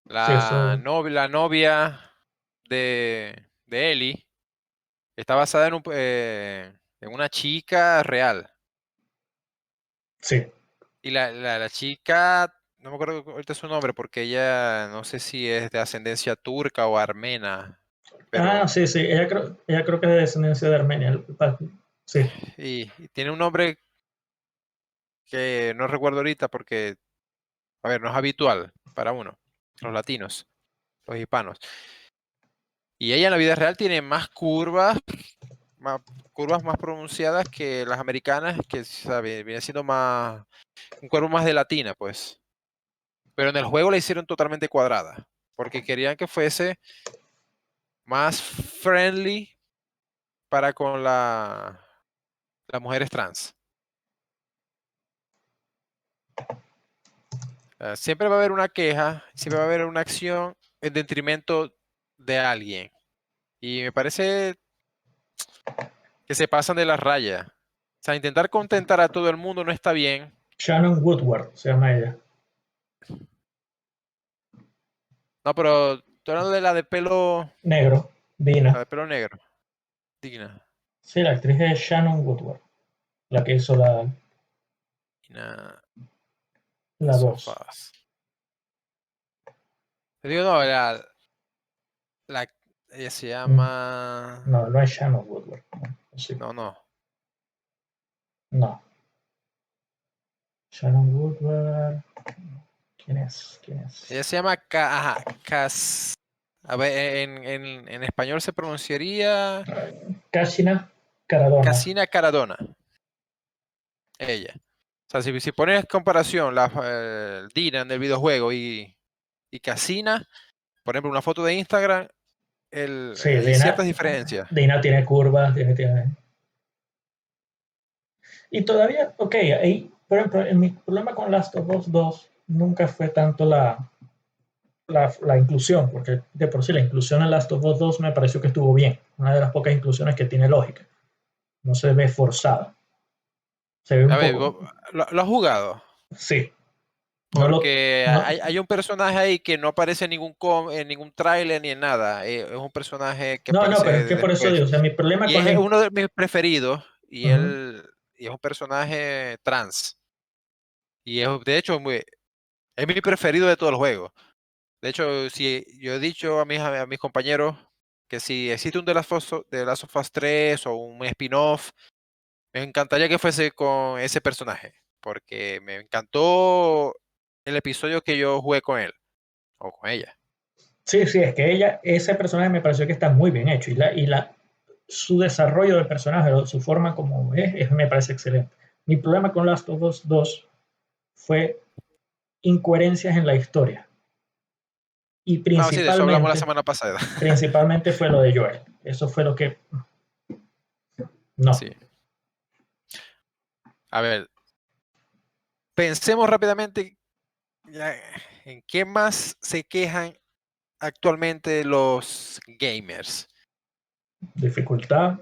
Sí, eso, la novia de Ellie está basada en una chica real. sí. Y la chica, no me acuerdo ahorita su nombre, porque ella no sé si es de ascendencia turca o armena, Ah, pero sí, sí, ella creo que es de descendencia de Armenia. Sí, y tiene un nombre que no recuerdo ahorita porque, a ver, no es habitual para uno. los latinos, los hispanos. Y ella en la vida real tiene más curvas más pronunciadas que las americanas, que sabe, viene siendo más un cuerpo más de latina, pues. Pero en el juego la hicieron totalmente cuadrada, porque querían que fuese más friendly para con las mujeres trans. Siempre va a haber una queja, siempre va a haber una acción en detrimento de alguien. Y me parece que se pasan de la raya. O sea, intentar contentar a todo el mundo no está bien. Shannon Woodward se llama ella. No, pero estoy hablando de la de pelo, Negro, la Dina. de pelo negro. Digna. Sí, la actriz es Shannon Woodward, la que hizo Digna. la voz. Sofás. Te digo, no, la, ella se llama. No, no es Shannon Woodward. No, sí. No. No. Shannon Woodward. ¿Quién es? Ella se llama Cas. A ver, en español se pronunciaría Kashina Caradona. Casina Caradona. Ella. O sea, si pones comparación Dina del videojuego y Casina, por ejemplo, una foto de Instagram, Sí, hay ciertas diferencias. Dina tiene curvas, tiene. Y todavía, ok, ahí, por ejemplo, mi problema con Last of Us 2 nunca fue tanto la inclusión, porque de por sí la inclusión en Last of Us 2 me pareció que estuvo bien. Una de las pocas inclusiones que tiene lógica. No se ve forzada. Se ve A un ver, poco. ¿lo has jugado? Sí. No lo. Porque No, hay un personaje ahí que no aparece en ningún tráiler ni en nada. Es un personaje que no, pero es aparece que por eso digo, después. o sea, mi problema Y con es uno de mis preferidos. Ujú. Y es un personaje trans. Y de hecho, es mi preferido de todo el juego. De hecho, si yo he dicho a mis compañeros que si existe un The Last of Us 3 o un spin-off, me encantaría que fuese con ese personaje. Porque me encantó el episodio que yo jugué con él. O con ella. Sí, sí, es que ese personaje me pareció que está muy bien hecho su desarrollo del personaje, su forma como me parece excelente. Mi problema con Last of Us 2 fue incoherencias en la historia y No, sí, de eso hablamos la semana pasada. principalmente fue lo de Joel. Eso fue lo que no. Sí. A ver, pensemos rápidamente en qué más se quejan actualmente los gamers. Dificultad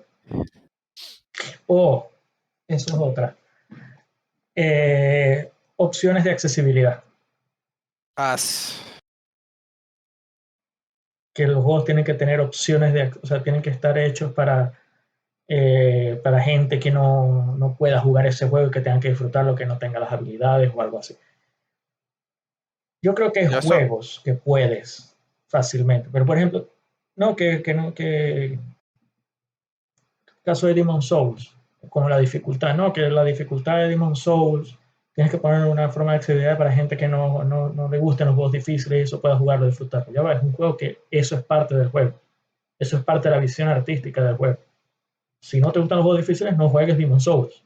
o eso es otra. Opciones de accesibilidad. As- Que los juegos tienen que tener opciones o sea, tienen que estar hechos para gente que no pueda jugar ese juego y que tenga que disfrutarlo, que no tenga las habilidades o algo así. Yo creo que hay ya eso, juegos que puedes fácilmente, pero por ejemplo, no, que caso de Demon Souls, con la dificultad, ¿no? Que la dificultad de Demon Souls tienes que poner una forma de accesibilidad para gente que no le gusten los juegos difíciles y eso pueda jugarlo, disfrutarlo. Ya va, es un juego que eso es parte del juego. Eso es parte de la visión artística del juego. Si no te gustan los juegos difíciles, no juegues Demon Souls.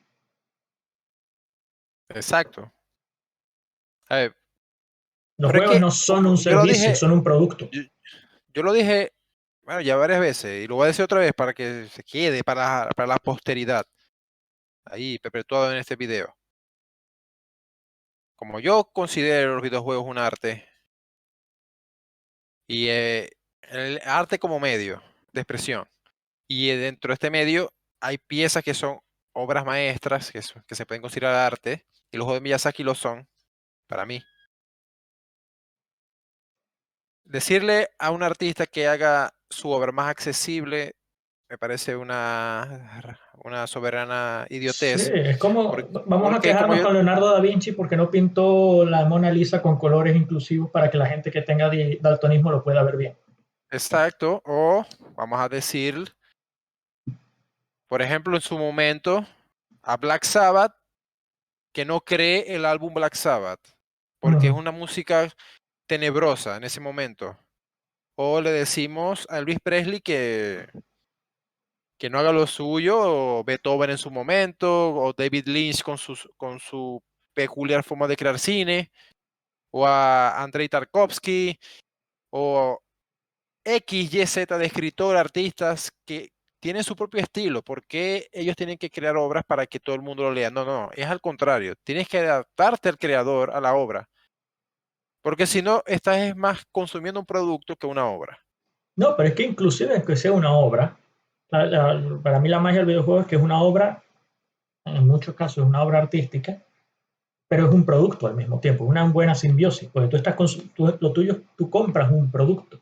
exacto. A ver, Los pero es juegos que, no son un como yo lo servicio, dije, son un producto. yo lo dije, bueno, ya varias veces, y lo voy a decir otra vez para que se quede para la posteridad, ahí perpetuado en este video. Como yo considero los videojuegos un arte, y el arte como medio de expresión, y dentro de este medio hay piezas que son obras maestras, que se pueden considerar arte, y los juegos de Miyazaki lo son, para mí. Decirle a un artista que haga su obra más accesible me parece una soberana Sí, idiotez, es como, porque, vamos a porque como quejarnos yo, con Leonardo da Vinci porque no pintó la Mona Lisa con colores inclusivos para que la gente que tenga daltonismo lo pueda ver bien. exacto, o vamos a decir, por ejemplo, en su momento, a Black Sabbath, que no cree el álbum Black Sabbath, porque es Uh-huh. una música tenebrosa en ese momento. O le decimos a Elvis Presley que no haga lo suyo, o Beethoven en su momento, o David Lynch con su peculiar forma de crear cine, o a Andrei Tarkovsky, o X, Y, Z de escritor, artistas que tienen su propio estilo. ¿Por qué ellos tienen que crear obras para que todo el mundo lo lea? No, no, es al contrario. Tienes que adaptarte al creador, a la obra, porque si no, estás es más consumiendo un producto que una obra. No, pero es que inclusive que sea una obra, para mí la magia del videojuego es que es una obra, en muchos casos es una obra artística, pero es un producto al mismo tiempo, una buena simbiosis, porque tú estás con, lo tuyo, tú compras un producto,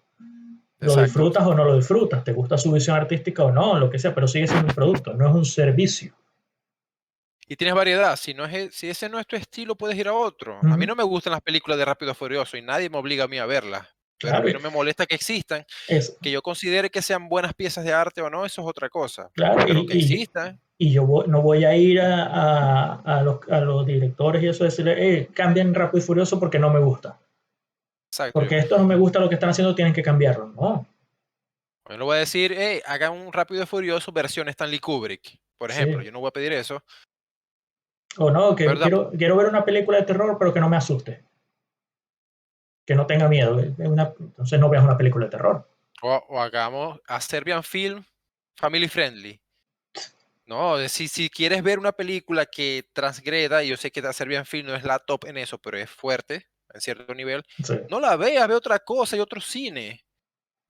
lo Exacto. disfrutas o no lo disfrutas, te gusta su visión artística o no, lo que sea, pero sigue siendo un producto, no es un servicio. Y tienes variedad. Si, no es, si ese no es tu estilo, puedes ir a otro. A mí Ujú. no me gustan las películas de Rápido y Furioso y nadie me obliga a mí a verlas. Pero a Claro, mí no me molesta que existan. es, Que yo considere que sean buenas piezas de arte o no, eso es otra cosa. claro, Pero que existan, y yo no voy a ir a los directores y eso, decirle, cambien Rápido y Furioso porque no me gusta. exacto. Porque esto no me gusta lo que están haciendo, tienen que cambiarlo. No, Yo no voy a decir, hey, hagan un Rápido y Furioso versión Stanley Kubrick, por ejemplo. sí. Yo no voy a pedir eso. O no, que Pero quiero ver una película de terror, pero que no me asuste, que no tenga miedo. Entonces no veas una película de terror. o hagamos a Serbian Film family friendly. No, si quieres ver una película que transgreda, y yo sé que Serbian Film no es la top en eso, pero es fuerte en cierto nivel, Sí, no la veas, ve otra cosa y otro cine.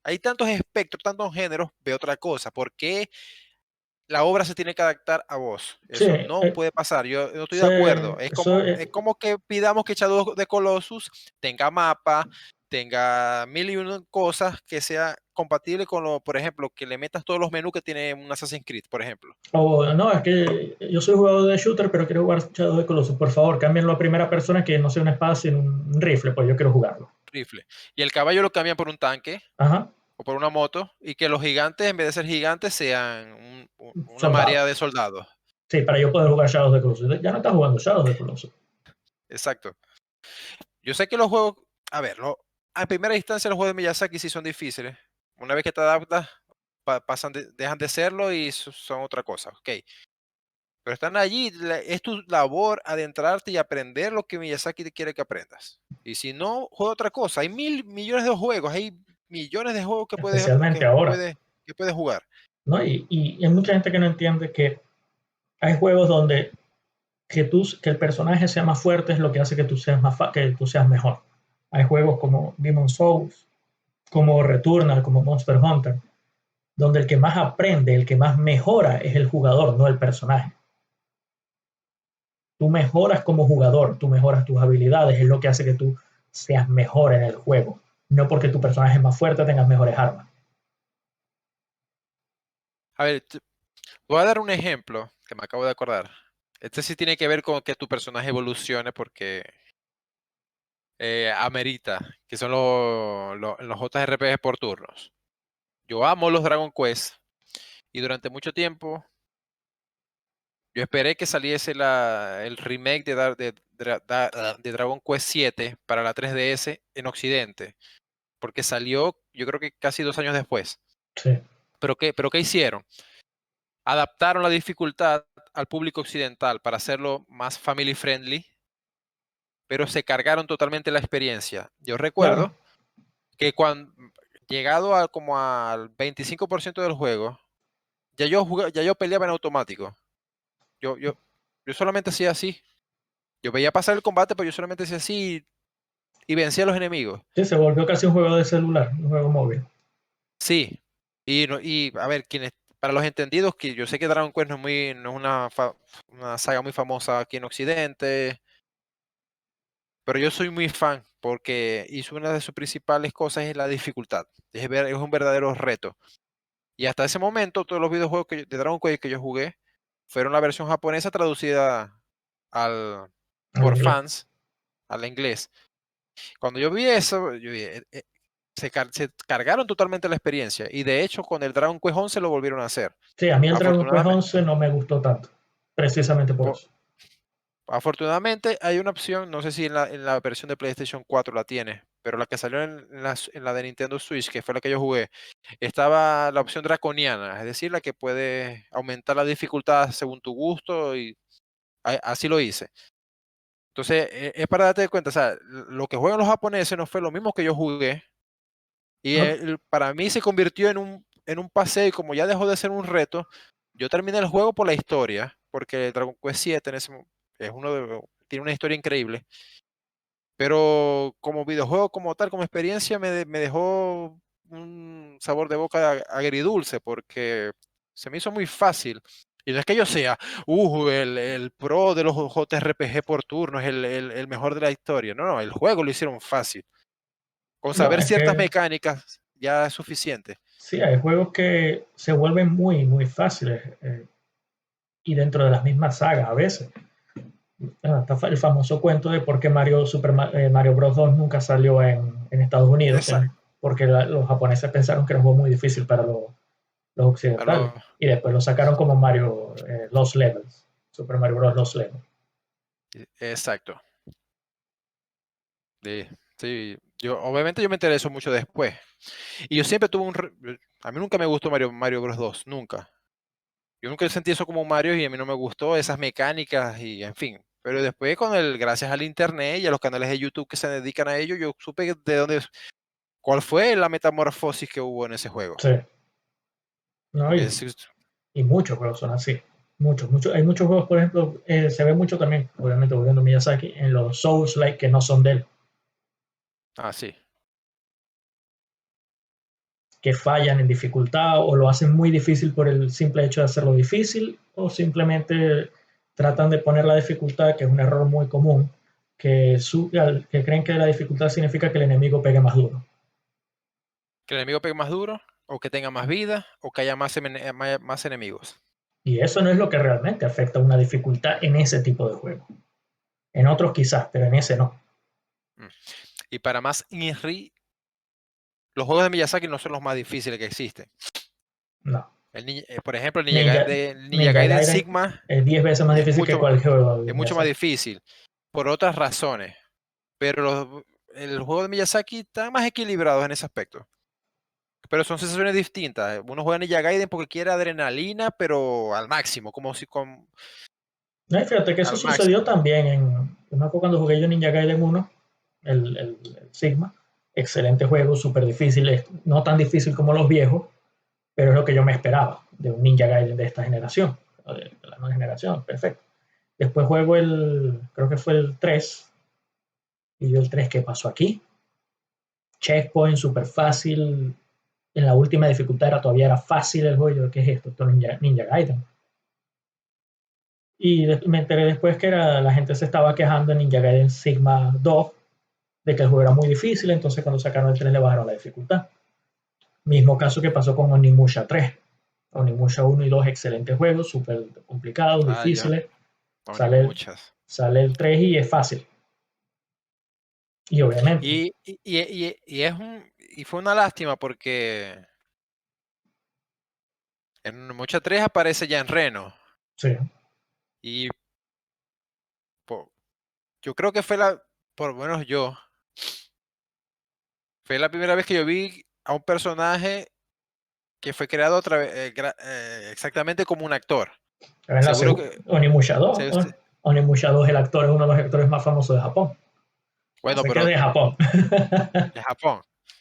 Hay tantos espectros, tantos géneros, ve otra cosa. ¿Por qué la obra se tiene que adaptar a vos? sí, Eso no puede pasar. Yo no estoy de sí, acuerdo. Es eso, es como que pidamos que Shadow of the Colossus tenga mapa, tenga mil y una cosas que sea compatible con lo, por ejemplo, que le metas todos los menús que tiene un Assassin's Creed, por ejemplo. o no, es que yo soy jugador de shooter, pero quiero jugar Shadow of the Colossus. Por favor, cámbienlo a primera persona que no sea una espada sino un rifle, pues yo quiero jugarlo. Rifle. Y el caballo lo cambian por un tanque Ajá, o por una moto, y que los gigantes, en vez de ser gigantes, sean una marea de soldados. soldados. Sí, para yo poder jugar Shadow of the Colossus. Ya no estás jugando Shadow of the Colossus. Exacto. Yo sé que los juegos, a ver, a primera instancia los juegos de Miyazaki sí son difíciles. Una vez que te adaptas, pasan dejan de serlo y son otra cosa, ok. Pero están allí, es tu labor adentrarte y aprender lo que Miyazaki te quiere que aprendas. Y si no, juega otra cosa. Hay mil millones de juegos, hay millones de juegos Especialmente ahora. que puedes jugar. ¿No? Y hay mucha gente que no entiende que hay juegos donde que el personaje sea más fuerte es lo que hace que tú seas, que tú seas mejor. Hay juegos como Demon's Souls, como Returnal, como Monster Hunter, donde el que más aprende, el que más mejora es el jugador, no el personaje. Tú mejoras como jugador, tú mejoras tus habilidades, es lo que hace que tú seas mejor en el juego. No porque tu personaje es más fuerte tengas mejores armas. A ver, voy a dar un ejemplo que me acabo de acordar. Este sí tiene que ver con que tu personaje evolucione porque amerita, que son los JRPG por turnos. Yo amo los Dragon Quest y durante mucho tiempo yo esperé que saliese el remake de Dragon Quest 7 para la 3DS en Occidente, porque salió yo creo que casi 2 años después. Sí. Pero ¿qué hicieron? Adaptaron la dificultad al público occidental para hacerlo más family friendly, pero se cargaron totalmente la experiencia. Yo Claro. recuerdo que cuando llegado a como al 25% del juego, ya yo peleaba en automático. Yo, yo, yo solamente hacía así. Yo veía pasar el combate, pero yo solamente hacía así y vencía a los enemigos. Sí, se volvió casi un juego de celular, un juego móvil. Sí. Y a ver, para los entendidos, que yo sé que Dragon Quest no es una saga muy famosa aquí en Occidente, pero yo soy muy fan porque hizo una de sus principales cosas es la dificultad. Es un verdadero reto. Y hasta ese momento, todos los videojuegos de Dragon Quest que yo jugué fueron la versión japonesa traducida al, Al por inglés. fans al inglés. Cuando yo vi eso, yo dije, se cargaron totalmente la experiencia. Y de hecho, con el Dragon Quest 11 lo volvieron a hacer. Sí, a mí el Dragon Quest Afortunadamente, 11 no me gustó tanto, precisamente por eso. afortunadamente hay una opción, no sé si en la versión de PlayStation 4 la tiene, pero la que salió en la de Nintendo Switch, que fue la que yo jugué, estaba la opción draconiana, es decir, la que puede aumentar la dificultad según tu gusto y así lo hice. Entonces, es para darte cuenta, o sea, lo que juegan los japoneses no fue lo mismo que yo jugué y ¿no? para mí se convirtió en un paseo y como ya dejó de ser un reto, yo terminé el juego por la historia, porque Dragon Quest 7 tiene una historia increíble. Pero como videojuego, como tal, como experiencia, me dejó un sabor de boca agridulce porque se me hizo muy fácil. Y no es que yo sea el pro de los JRPG por turnos, el mejor de la historia. No, no, el juego lo hicieron fácil. Con No, saber es ciertas que mecánicas ya es suficiente. sí, hay juegos que se vuelven muy, muy fáciles y dentro de las mismas sagas a veces. Está el famoso cuento de por qué Mario Bros. 2 nunca salió en Estados Unidos, Exacto. porque los japoneses pensaron que era un juego muy difícil para los A occidentales. lo- Y después lo sacaron como Mario Lost Levels, Super Mario Bros. Lost Levels. exacto. Sí, sí. Obviamente yo me intereso mucho después. Y yo siempre tuve a mí nunca me gustó Mario Bros. 2, nunca. Yo nunca sentí eso como Mario y a mí no me gustó esas mecánicas y en fin. Pero después gracias al internet y a los canales de YouTube que se dedican a ello, yo supe cuál fue la metamorfosis que hubo en ese juego. Sí, ¿no? Porque sí, Y muchos juegos son así. Muchos, muchos. Hay muchos juegos, por ejemplo, se ve mucho también, obviamente, volviendo a Miyazaki, en los Souls-like que no son de él, sí. que fallan en dificultad o lo hacen muy difícil por el simple hecho de hacerlo difícil o simplemente tratan de poner la dificultad, que es un error muy común, que creen que la dificultad significa que el enemigo pegue más duro. Que el enemigo pegue más duro, o que tenga más vida, o que haya más enemigos. Y eso no es lo que realmente afecta una dificultad en ese tipo de juego. En otros quizás, pero en ese no. Mm. Y para más Inri, los juegos de Miyazaki no son los más difíciles que existen. No. Por ejemplo, Ninja, el Ninja Ninja Gaiden Gaiden Sigma es 10 veces más es difícil que mucho, cualquier juego de es mucho más Miyazaki. difícil por otras razones. Pero el juego de Miyazaki están más equilibrados en ese aspecto. Pero son sensaciones distintas. Uno juega Ninja Gaiden porque quiere adrenalina, pero al máximo, como si No, y fíjate que eso al sucedió máximo. también yo me acuerdo cuando jugué yo Ninja Gaiden 1, el Sigma, excelente juego, súper difícil, no tan difícil como los viejos, pero es lo que yo me esperaba de un Ninja Gaiden de esta generación, de la nueva generación, perfecto. Después juego creo que fue el 3, y yo el 3, ¿qué pasó aquí? Checkpoint, súper fácil, en la última dificultad todavía era fácil el juego, ¿qué es esto? Esto es Ninja Gaiden. Y me enteré después que la gente se estaba quejando en Ninja Gaiden Sigma 2 de que el juego era muy difícil, entonces cuando sacaron el 3 le bajaron la dificultad. Mismo caso que pasó con Onimusha 3. Onimusha 1 y 2, excelentes juegos, súper complicados, Ah, ya, difíciles. no, ni Sale, muchas. sale el 3 y es fácil. Y obviamente, Y fue una lástima porque en Mucha 3 aparece ya en Reno. sí. Y po- yo creo que por lo menos fue la primera vez que yo vi a un personaje que fue creado otra vez, exactamente como un actor. En la Seguro que, Onimusha 2, se- Onimusha 2, el actor es uno de los actores más famosos de Japón. bueno, Así que es pero de Japón. de Japón.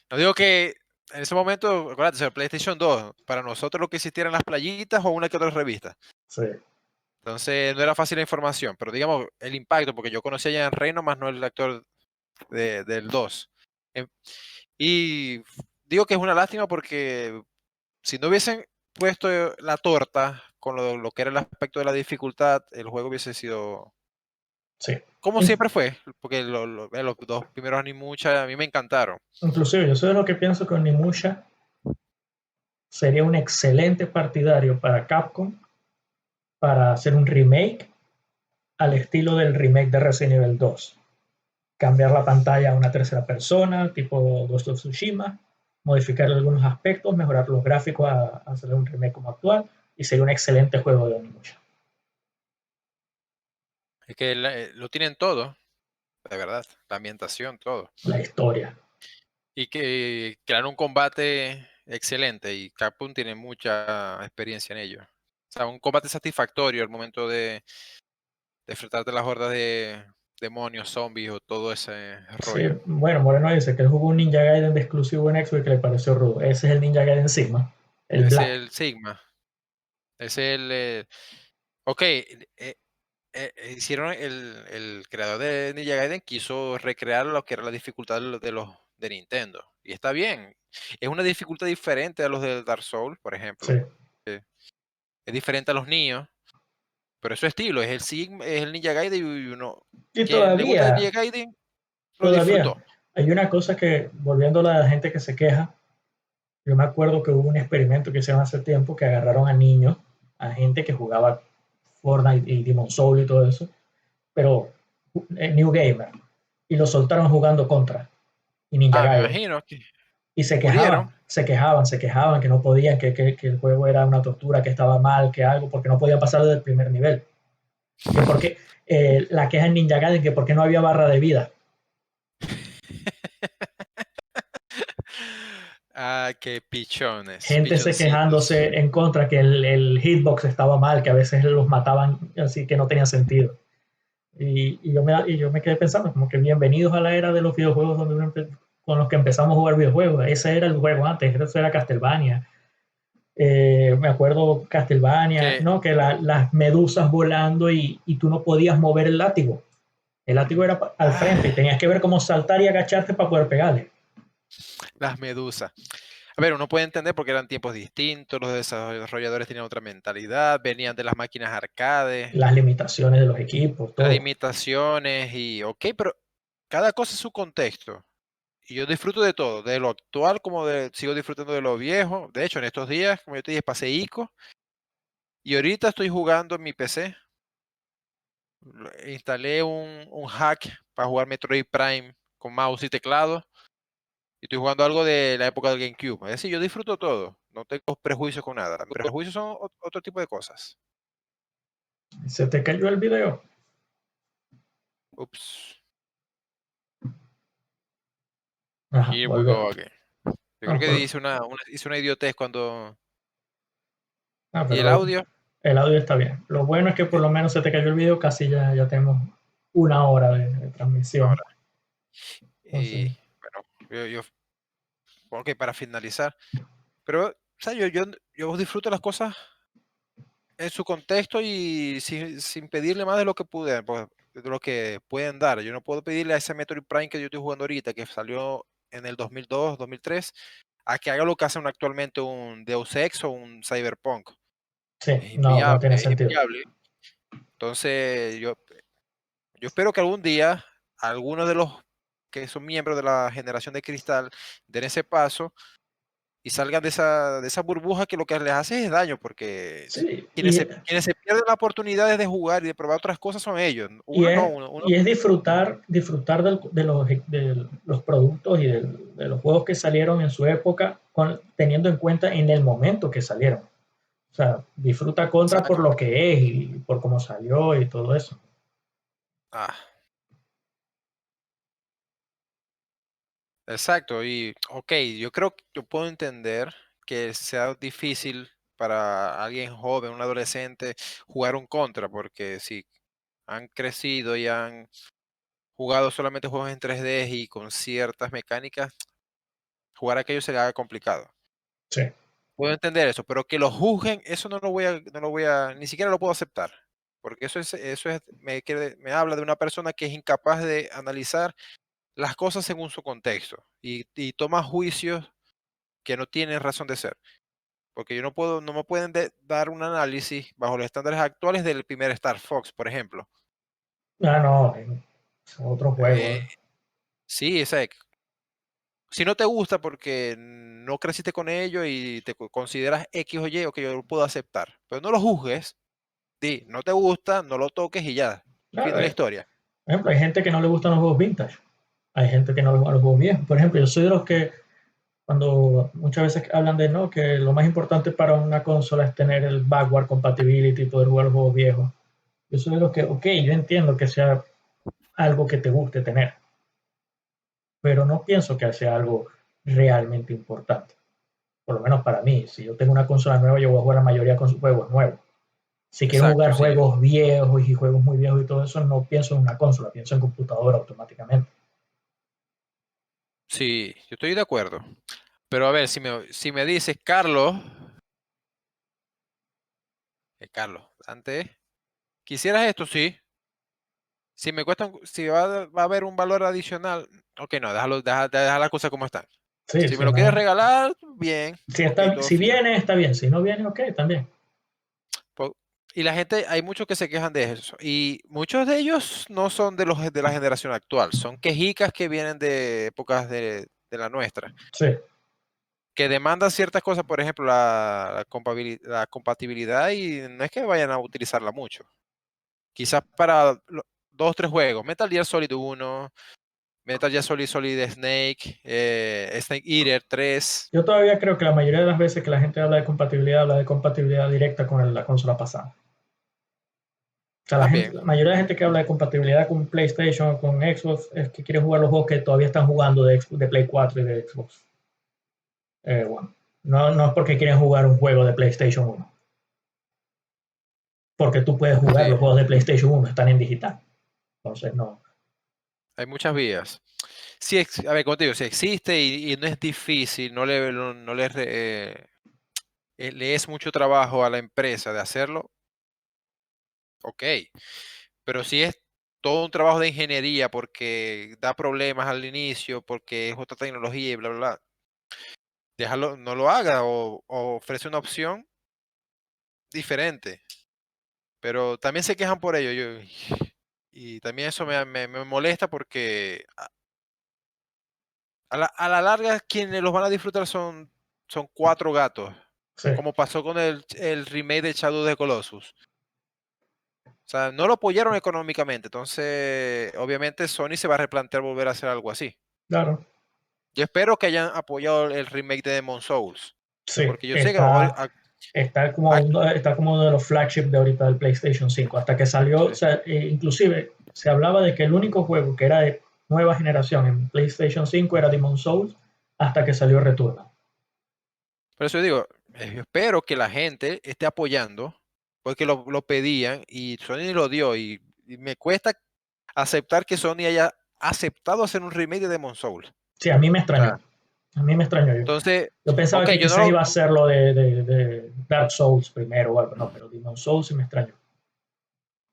No digo que en ese momento, acuérdate, el PlayStation 2, para nosotros lo que existieran las playitas o una que otra revista. Sí. Entonces no era fácil la información, pero digamos el impacto, porque yo conocía a Jan Reno, más no el actor del 2. Em, Y digo que es una lástima porque si no hubiesen puesto la torta con lo que era el aspecto de la dificultad, el juego hubiese sido Sí. como siempre fue, porque los dos primeros Animucha a mí me encantaron. Inclusive, yo soy de lo que pienso que Onimusha sería un excelente partidario para Capcom para hacer un remake al estilo del remake de Resident Evil 2. Cambiar la pantalla a una tercera persona, tipo Ghost of Tsushima, modificar algunos aspectos, mejorar los gráficos a hacer un remake como actual, y sería un excelente juego de Onimusha. Es que lo tienen todo, de verdad, la ambientación, todo. La historia. Y que crearon un combate excelente y Capcom tiene mucha experiencia en ello. O sea, un combate satisfactorio al momento de enfrentarte a las hordas de demonios, zombies o todo ese Sí, rollo. bueno, Moreno dice que él jugó un Ninja Gaiden de exclusivo en Xbox y que le pareció rudo. Ese es el Ninja Gaiden Sigma, el Es Black. el Sigma. Es el... ok, hicieron el creador de Ninja Gaiden quiso recrear lo que era la dificultad de Nintendo. Y está bien. Es una dificultad diferente a los de Dark Souls, por Sí. ejemplo. Es diferente a los Nioh, pero es su estilo, es el Sigma, es el Ninja Gaiden y uno, Y quien le gusta el Ninja todavía, Gaiden, lo todavía, disfrutó. hay una cosa que, volviendo a la gente que se queja, yo me acuerdo que hubo un experimento que hicieron hace tiempo que agarraron a niños, a gente que jugaba Fortnite y Demon Soul y todo eso, pero New Gamer, y los soltaron jugando Contra y Ninja Ah, me Gaiden. imagino que Y murieron. se quejaban que no podían, que el juego era una tortura, que estaba mal, que algo, porque no podían pasar del primer nivel. Que porque la queja en Ninja Gaiden, que porque no había barra de vida. Ah, qué pichones, Gente se pichoncitos. quejándose en contra que el hitbox estaba mal, que a veces los mataban así que no tenía sentido. Y yo me quedé pensando, como que bienvenidos a la era de los videojuegos donde con los que empezamos a jugar videojuegos. Ese era el juego antes, eso era Castlevania. Me acuerdo Castlevania, Que ¿no? Que las medusas volando y tú no podías mover el látigo. El látigo era al frente y ah, tenías que ver cómo saltar y agacharte para poder pegarle. las medusas. A ver, uno puede entender porque eran tiempos distintos, los desarrolladores tenían otra mentalidad, venían de las máquinas arcade, Las limitaciones de los equipos, las todo. limitaciones y ok, pero cada cosa es su contexto. Y yo disfruto de todo, de lo actual como sigo disfrutando de lo viejo. De hecho, en estos días, como yo te dije, pasé ICO y ahorita estoy jugando en mi PC. Instalé un hack para jugar Metroid Prime con mouse y teclado. Y estoy jugando algo de la época del GameCube. Es decir, yo disfruto todo. No tengo prejuicios con nada. Mis prejuicios son otro tipo de cosas. Se te cayó el video. Ups. Ajá, Here we volver. go again. Yo creo Ah, que hice una idiotez cuando... ¿Y el pero audio? el audio está bien. Lo bueno es que por lo menos se te cayó el video, casi ya tenemos una hora de transmisión. Ahora. Entonces, Y bueno, ok, para finalizar. Pero, o sea, yo disfruto las cosas en su contexto y sin pedirle más de lo que pude, pues, de lo que pueden dar. Yo no puedo pedirle a ese Metroid Prime que yo estoy jugando ahorita, que salió en el 2002, 2003, a que haga lo que hacen actualmente un Deus Ex o un Cyberpunk. sí, no tiene Es sentido. inviable. Entonces, yo espero que algún día algunos de los que son miembros de la generación de cristal den ese paso y salgan de esa burbuja que lo que les hace es daño, porque Sí, quienes se pierden la oportunidad de jugar y de probar otras cosas son ellos. y Uno no, es, uno y es disfrutar de los productos y de los juegos que salieron en su época, teniendo en cuenta en el momento que salieron. O sea, disfruta Contra por exacto. lo que es y por cómo salió y todo eso. Ah, exacto. Y, ok, yo creo que yo puedo entender que sea difícil para alguien joven, un adolescente, jugar un contra, porque si han crecido y han jugado solamente juegos en 3D y con ciertas mecánicas, jugar aquello se le haga complicado. Sí. Puedo entender eso, pero que lo juzguen, eso ni siquiera lo puedo aceptar. Porque me habla de una persona que es incapaz de analizar las cosas según su contexto y toma juicios que no tienen razón de ser. Porque no me pueden dar un análisis bajo los estándares actuales del primer Star Fox, por ejemplo. Ah, no, es otro juego. Eh, sí, si no te gusta porque no creciste con ello y te consideras X o Y, o que yo lo puedo aceptar. Pero no lo juzgues, di, no te gusta, no lo toques y ya. Fin Claro, de la historia. por ejemplo, hay gente que no le gustan los juegos vintage. Hay gente que no le gustan los juegos viejos. Por ejemplo, yo soy de los que cuando muchas veces hablan de no, que lo más importante para una consola es tener el backward compatibility y poder jugar los juegos viejos. Yo soy de los que, ok, yo entiendo que sea algo que te guste tener, pero no pienso que sea algo. realmente importante. Por lo menos para mí, si yo tengo una consola nueva, yo voy a jugar la mayoría con sus juegos nuevos. Si quiero Exacto, jugar sí. juegos viejos y juegos muy viejos y todo eso, no pienso en una consola, pienso en computadora automáticamente. Sí, yo estoy de acuerdo. Pero a ver, si me dices, Carlos, antes, ¿quisieras esto? Sí. Si me cuesta, si va a haber un valor adicional, ok, no, deja la cosa como está. Sí, Si me si lo quieres no, regalar, bien, si, ok, está, todo si fino. viene, está bien, si no viene, ok, también. Y la gente, hay muchos que se quejan de eso. Y muchos de ellos no son de la generación actual, son quejicas que vienen de épocas de la nuestra, Sí, que demandan ciertas cosas, por ejemplo, la compatibilidad y no es que vayan a utilizarla mucho. Quizás para 2 o 3 juegos, Metal Gear Solid 1, Metal Gear Solid Snake, Snake Eater 3. yo todavía creo que la mayoría de las veces que la gente habla de compatibilidad directa con la consola pasada. O sea, También, la mayoría de la gente que habla de compatibilidad con PlayStation o con Xbox es que quiere jugar los juegos que todavía están jugando de Play 4 y de Xbox One. No es porque quieren jugar un juego de PlayStation 1, porque tú puedes jugar sí, los juegos de PlayStation 1, están en digital. Entonces, no. hay muchas vías. Sí, a ver, como te digo, sí existe y no es difícil, le es mucho trabajo a la empresa de hacerlo, ok. Pero si es todo un trabajo de ingeniería porque da problemas al inicio, porque es otra tecnología y bla, bla, bla, déjalo, no lo haga o ofrece una opción diferente. Pero también se quejan por ello. Y también eso me molesta porque a la larga quienes los van a disfrutar son 4 gatos, Sí, como pasó con el remake de Shadow of the Colossus. O sea, no lo apoyaron económicamente, entonces obviamente Sony se va a replantear volver a hacer algo así. claro. Yo espero que hayan apoyado el remake de Demon's Souls, Sí, porque yo sé que está como uno de los flagships de ahorita del PlayStation 5. Hasta que salió, o sí, sea, inclusive se hablaba de que el único juego que era de nueva generación en PlayStation 5 era Demon's Souls hasta que salió Returnal. por eso yo digo, yo espero que la gente esté apoyando, porque lo pedían y Sony lo dio y me cuesta aceptar que Sony haya aceptado hacer un remake de Demon's Souls. Sí, a mí me O sea, extrañó. A mí me extrañó yo. entonces, Yo pensaba ok, que yo no quizás lo, iba a ser lo de Dark Souls primero o algo, no, pero Demon's Souls sí me extrañó.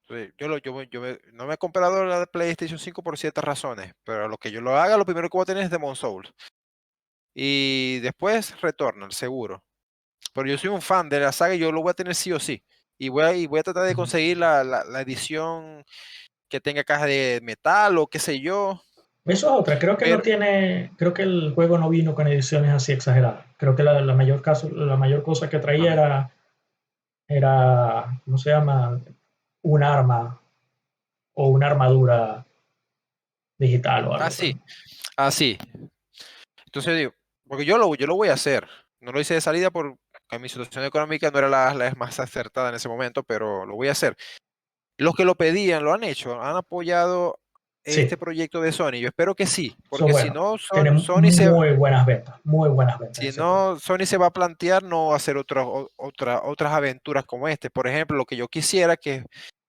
sí, no me he comprado la de PlayStation 5 por ciertas razones, pero lo que yo lo haga, lo primero que voy a tener es Demon's Souls. Y después Returnal, seguro. Pero yo soy un fan de la saga y yo lo voy a tener sí o sí. Y voy a tratar de conseguir la edición que tenga caja de metal o qué sé yo. Eso es otra, creo que no Pero, tiene, creo que el juego no vino con ediciones así exageradas. Creo que la mayor cosa que no, traía era, ¿cómo se llama? Un arma o una armadura digital o algo, pero así, así. Entonces digo, porque yo lo voy a hacer. No lo hice de salida porque mi situación económica no era la más acertada en ese momento, pero lo voy a hacer. Los que lo pedían lo han hecho, han apoyado este sí, proyecto de Sony. Yo espero que sí, eso es porque si bueno. no, Tiene muy buenas ventas si ese juego. no, Sony se va a plantear no hacer otras aventuras como este. Por ejemplo, lo que yo quisiera que es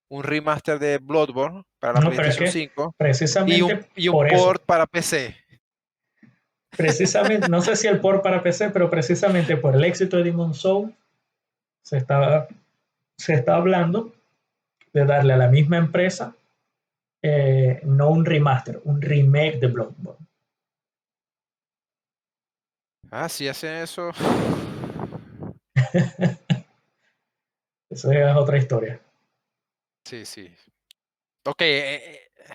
un remaster de Bloodborne para la No, pero es PlayStation que 5 y un, precisamente y un por eso, port para PC. precisamente, no sé si el port para PC, pero precisamente por el éxito de Demon's Souls se está, se está hablando de darle a la misma empresa no un remaster, un remake de Bloodborne. Ah, si hacen eso. Esa es otra historia. Sí, sí. Ok,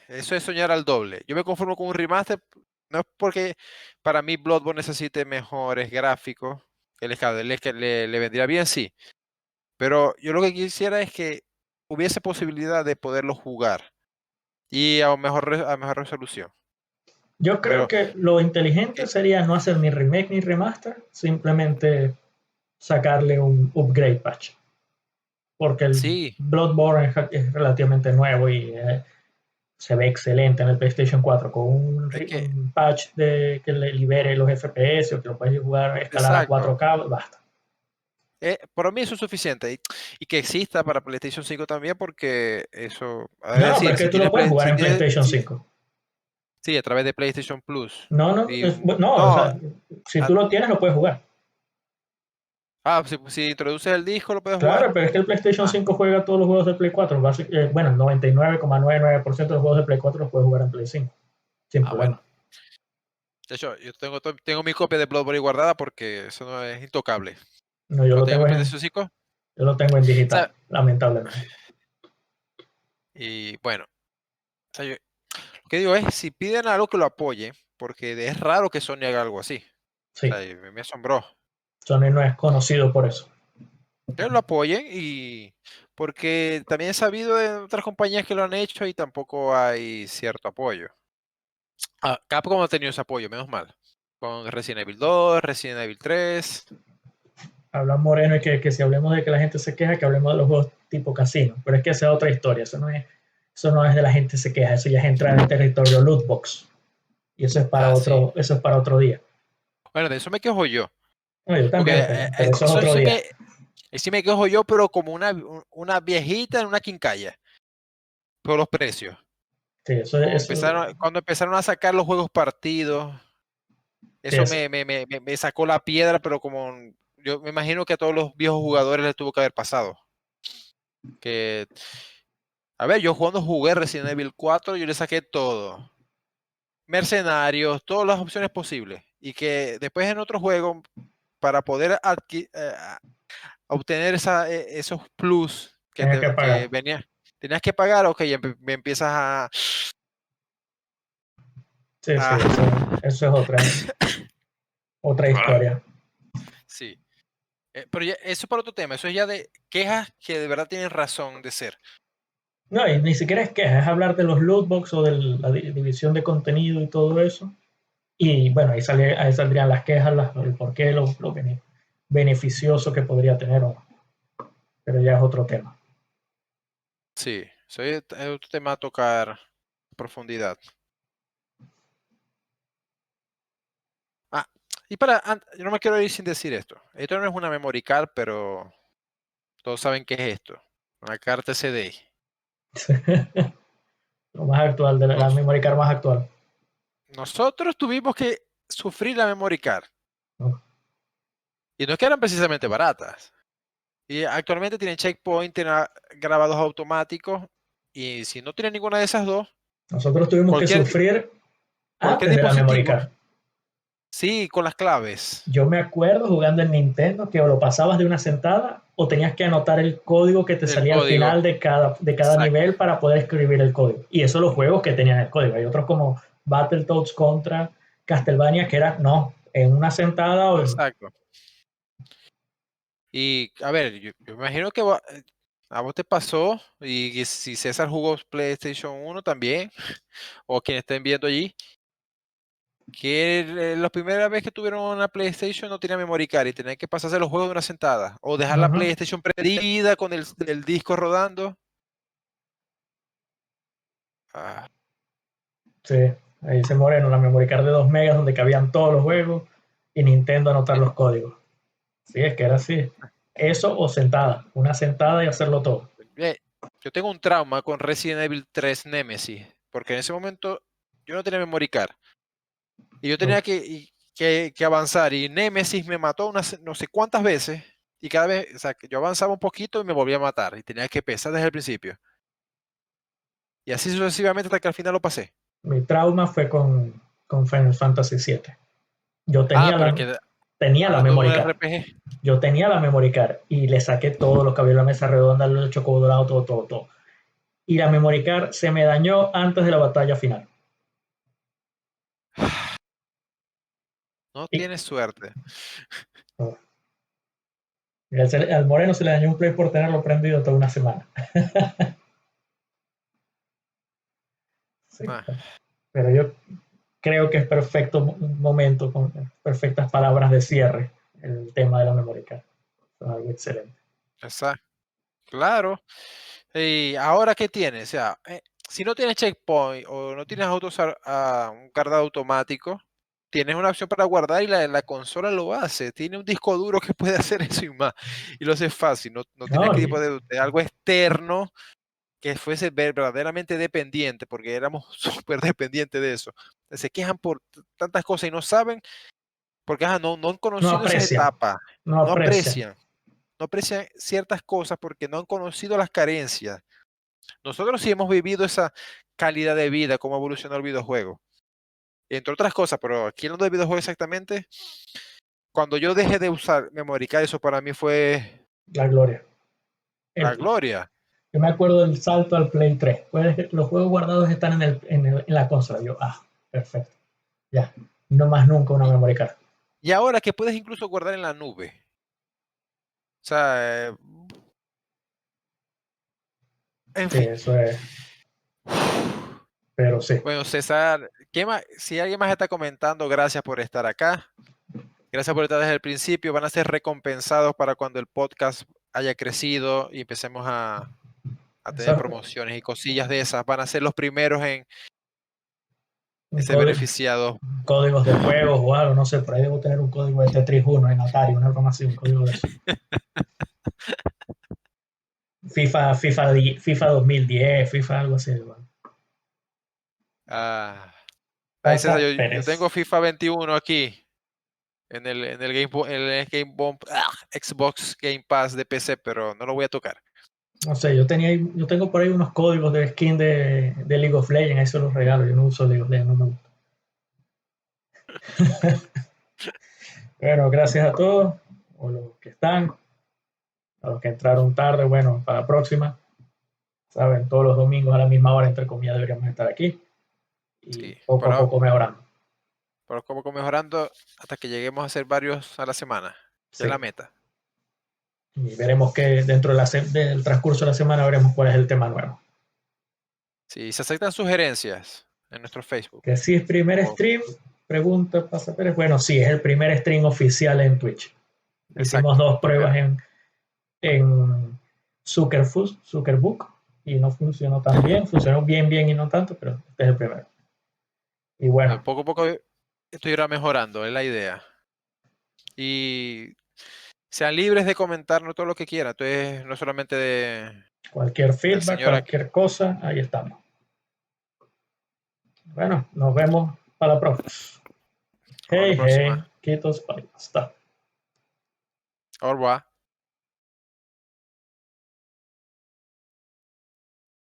eso es soñar al doble. Yo me conformo con un remaster, no es porque para mí Bloodborne necesite mejores gráficos, que le vendría bien, sí. Pero yo lo que quisiera es que hubiese posibilidad de poderlo jugar y a mejor resolución. Yo creo Pero que lo inteligente eh, sería no hacer ni remake ni remaster, simplemente sacarle un upgrade patch. Porque el sí, Bloodborne es relativamente nuevo y se ve excelente en el PlayStation 4 con Es que, un patch que le libere los FPS o que lo puedes jugar, escalar a exacto. 4K, basta. Para mí eso es suficiente. Y que exista para PlayStation 5 también, porque eso. Es No, pero decir, es que tú lo puedes jugar en PlayStation 5. sí, a través de PlayStation Plus. No, no, Y, no, o no, sea, si tú lo tienes, lo puedes jugar. si introduces el disco, lo puedes Claro, jugar. pero es que el PlayStation Ah, 5 juega todos los juegos de Play 4. Bueno, el 99,99% de los juegos de Play 4 los puedes jugar en Play 5, sin bueno. problema. De hecho, yo tengo mi copia de Bloodborne guardada porque eso no es intocable. No, Cuando tenga mi PlayStation 5, o yo lo tengo en digital, sea, lamentablemente. y bueno, o sea, lo que digo es, si piden algo que lo apoye, porque es raro que Sony haga algo así. O Sí, sea, y me asombró. Sony no es conocido por eso. Que lo apoyen y porque también he sabido de otras compañías que lo han hecho y tampoco hay cierto apoyo. Capcom ha tenido ese apoyo, menos mal. Con Resident Evil 2, Resident Evil 3. Habla Moreno y que si hablemos de que la gente se queja, que hablemos de los juegos tipo casino. Pero es que esa es otra historia. Eso no es de la gente se queja, eso ya es entrar en el territorio loot box. Y Sí. eso es para otro día. Bueno, de eso me quejo yo. No, yo Porque también, pero eso es eso otro día. sí me quejo yo, pero como una viejita en una quincalla. Por los precios. Sí, Cuando empezaron a sacar los juegos partidos, sí, eso me sacó la piedra, pero como yo me imagino que a todos los viejos jugadores les tuvo que haber pasado. Que, a ver, yo cuando jugué Resident Evil 4, yo le saqué todo. Mercenarios, todas las opciones posibles. Y que después en otro juego, para poder obtener esos plus tienes que que pagar. venía, tenías que pagar, ok, me empiezas Sí, sí, a eso es otra historia. sí. Pero eso es para otro tema, eso es ya de quejas que de verdad tienen razón de ser. No, y ni siquiera es queja, es hablar de los lootbox o de la división de contenido y todo eso. Y bueno, ahí saldrían las quejas, el por qué, lo beneficioso que podría tener, pero ya es otro tema. Sí, es otro tema a tocar a profundidad. Ah, yo no me quiero ir sin decir esto. Esto no es una memory card, pero todos saben qué es esto. Una carta SD. Lo más actual, de la Nos- memory card más actual. nosotros tuvimos que sufrir la memory card. ¿No? Y no es que eran precisamente baratas. Y actualmente tienen checkpoint, tienen grabados automáticos. Y si no tienen ninguna de esas dos, Nosotros tuvimos que cualquier, sufrir cualquier antes de la memory dispositivo, card. sí, con las claves. Yo me acuerdo jugando en Nintendo que o lo pasabas de una sentada o tenías que anotar el código que te El salía al código. final de cada Exacto. nivel para poder escribir el código. Y eso los juegos que tenían el código. Hay otros como Battletoads contra Castlevania que era, no, en una sentada o Exacto. Y a ver, yo imagino que a vos te pasó, y si César jugó PlayStation 1 también, o quienes estén viendo allí, que la primera vez que tuvieron una PlayStation no tenía memory card y tenían que pasarse los juegos de una sentada, o dejar la Ujú. PlayStation prendida con el disco rodando. Ah, Sí, ahí se Moreno, la memory card de 2 megas donde cabían todos los juegos y Nintendo anotar sí. los códigos. Sí, es que era así. Eso o sentada, una sentada y hacerlo todo. Eh, yo tengo un trauma con Resident Evil 3 Nemesis, porque en ese momento yo no tenía memory card. Y yo tenía que avanzar y Nemesis me mató unas no sé cuántas veces y cada vez, o sea, que yo avanzaba un poquito y me volvía a matar y tenía que empezar desde el principio. Y así sucesivamente hasta que al final lo pasé. Mi trauma fue con Final Fantasy VII. Yo tenía Pero es la, que tenía la hablando de memory un card. RPG, Yo tenía la memory card y le saqué todo, los cabellos de la mesa redonda, el choco dorado, todo, todo, todo. Y la memory card se me dañó antes de la batalla final. no Y tienes suerte. oh, al Moreno se le dañó un play por tenerlo prendido toda una semana. Sí, Ah, pero yo creo que es perfecto momento, con perfectas palabras de cierre, el tema de la memory card. Es algo excelente. claro. ¿Y ahora qué tienes? O sea, si no tienes checkpoint o no tienes un cardado automático, tienes una opción para guardar y la consola lo hace. Tiene un disco duro que puede hacer eso y más. Y lo hace fácil. No tienes No, que tipo de algo externo que fuese verdaderamente dependiente, porque éramos súper dependientes de eso. Se quejan por tantas cosas y no saben, porque no han no conocido esas aprecian, etapas, no no aprecian. aprecian, no aprecian ciertas cosas porque no han conocido las carencias. Nosotros sí hemos vivido esa calidad de vida, cómo evolucionó el videojuego. Entre otras cosas, pero aquí hablando de videojuegos exactamente, cuando yo dejé de usar memory card, eso para mí fue La gloria. la El, gloria. yo me acuerdo del salto al Play 3. Pues, los juegos guardados están en la consola. Yo, perfecto. Ya. No más nunca una Y, memory card. y ahora que puedes incluso guardar en la nube. O sea, en Sí, fin. eso es. Pero sí. Bueno, César, si alguien más está comentando, gracias por estar acá. Gracias por estar desde el principio. Van a ser recompensados para cuando el podcast haya crecido y empecemos a tener Eso, promociones y cosillas de esas. Van a ser los primeros en un ser código, beneficiados. códigos de juegos o algo, no sé, por ahí debo tener un código de Tetris 1 en Atari, una broma así, un código de eso. FIFA 2010, FIFA algo así. Bueno. Ah, ahí César, Tata yo Pérez. tengo FIFA 21 aquí en el Xbox Game Pass de PC, pero no lo voy a tocar. No sé, yo tengo por ahí unos códigos de skin de League of Legends, ahí se los regalo, yo no uso League of Legends, no me gusta. Bueno, gracias a todos, o los que están, a los que entraron tarde, bueno, para la próxima, saben, todos los domingos a la misma hora, entre comillas, deberíamos estar aquí y Sí, poco a poco mejorando. pero como que mejorando hasta que lleguemos a hacer varios a la semana, que es Sí. la meta. Y veremos que dentro del transcurso de la semana veremos cuál es el tema nuevo. Sí, se aceptan sugerencias en nuestro Facebook. Que si es primer O- stream, pregunta Pasa Pérez. Bueno, sí, es el primer stream oficial en Twitch. Hicimos exacto, dos primero. pruebas en Zuckerbook y no funcionó tan bien. Funcionó bien, bien y no tanto, pero este es el primero. Y bueno, Poco a poco esto irá mejorando, es la idea. Y sean libres de comentarnos todo lo que quieran. Entonces, no solamente cualquier del feedback, señor aquí. cualquier cosa, ahí estamos. Bueno, nos vemos para la próxima. Hasta la Hey, próxima. hey, quitos, bye. Hasta. Au revoir.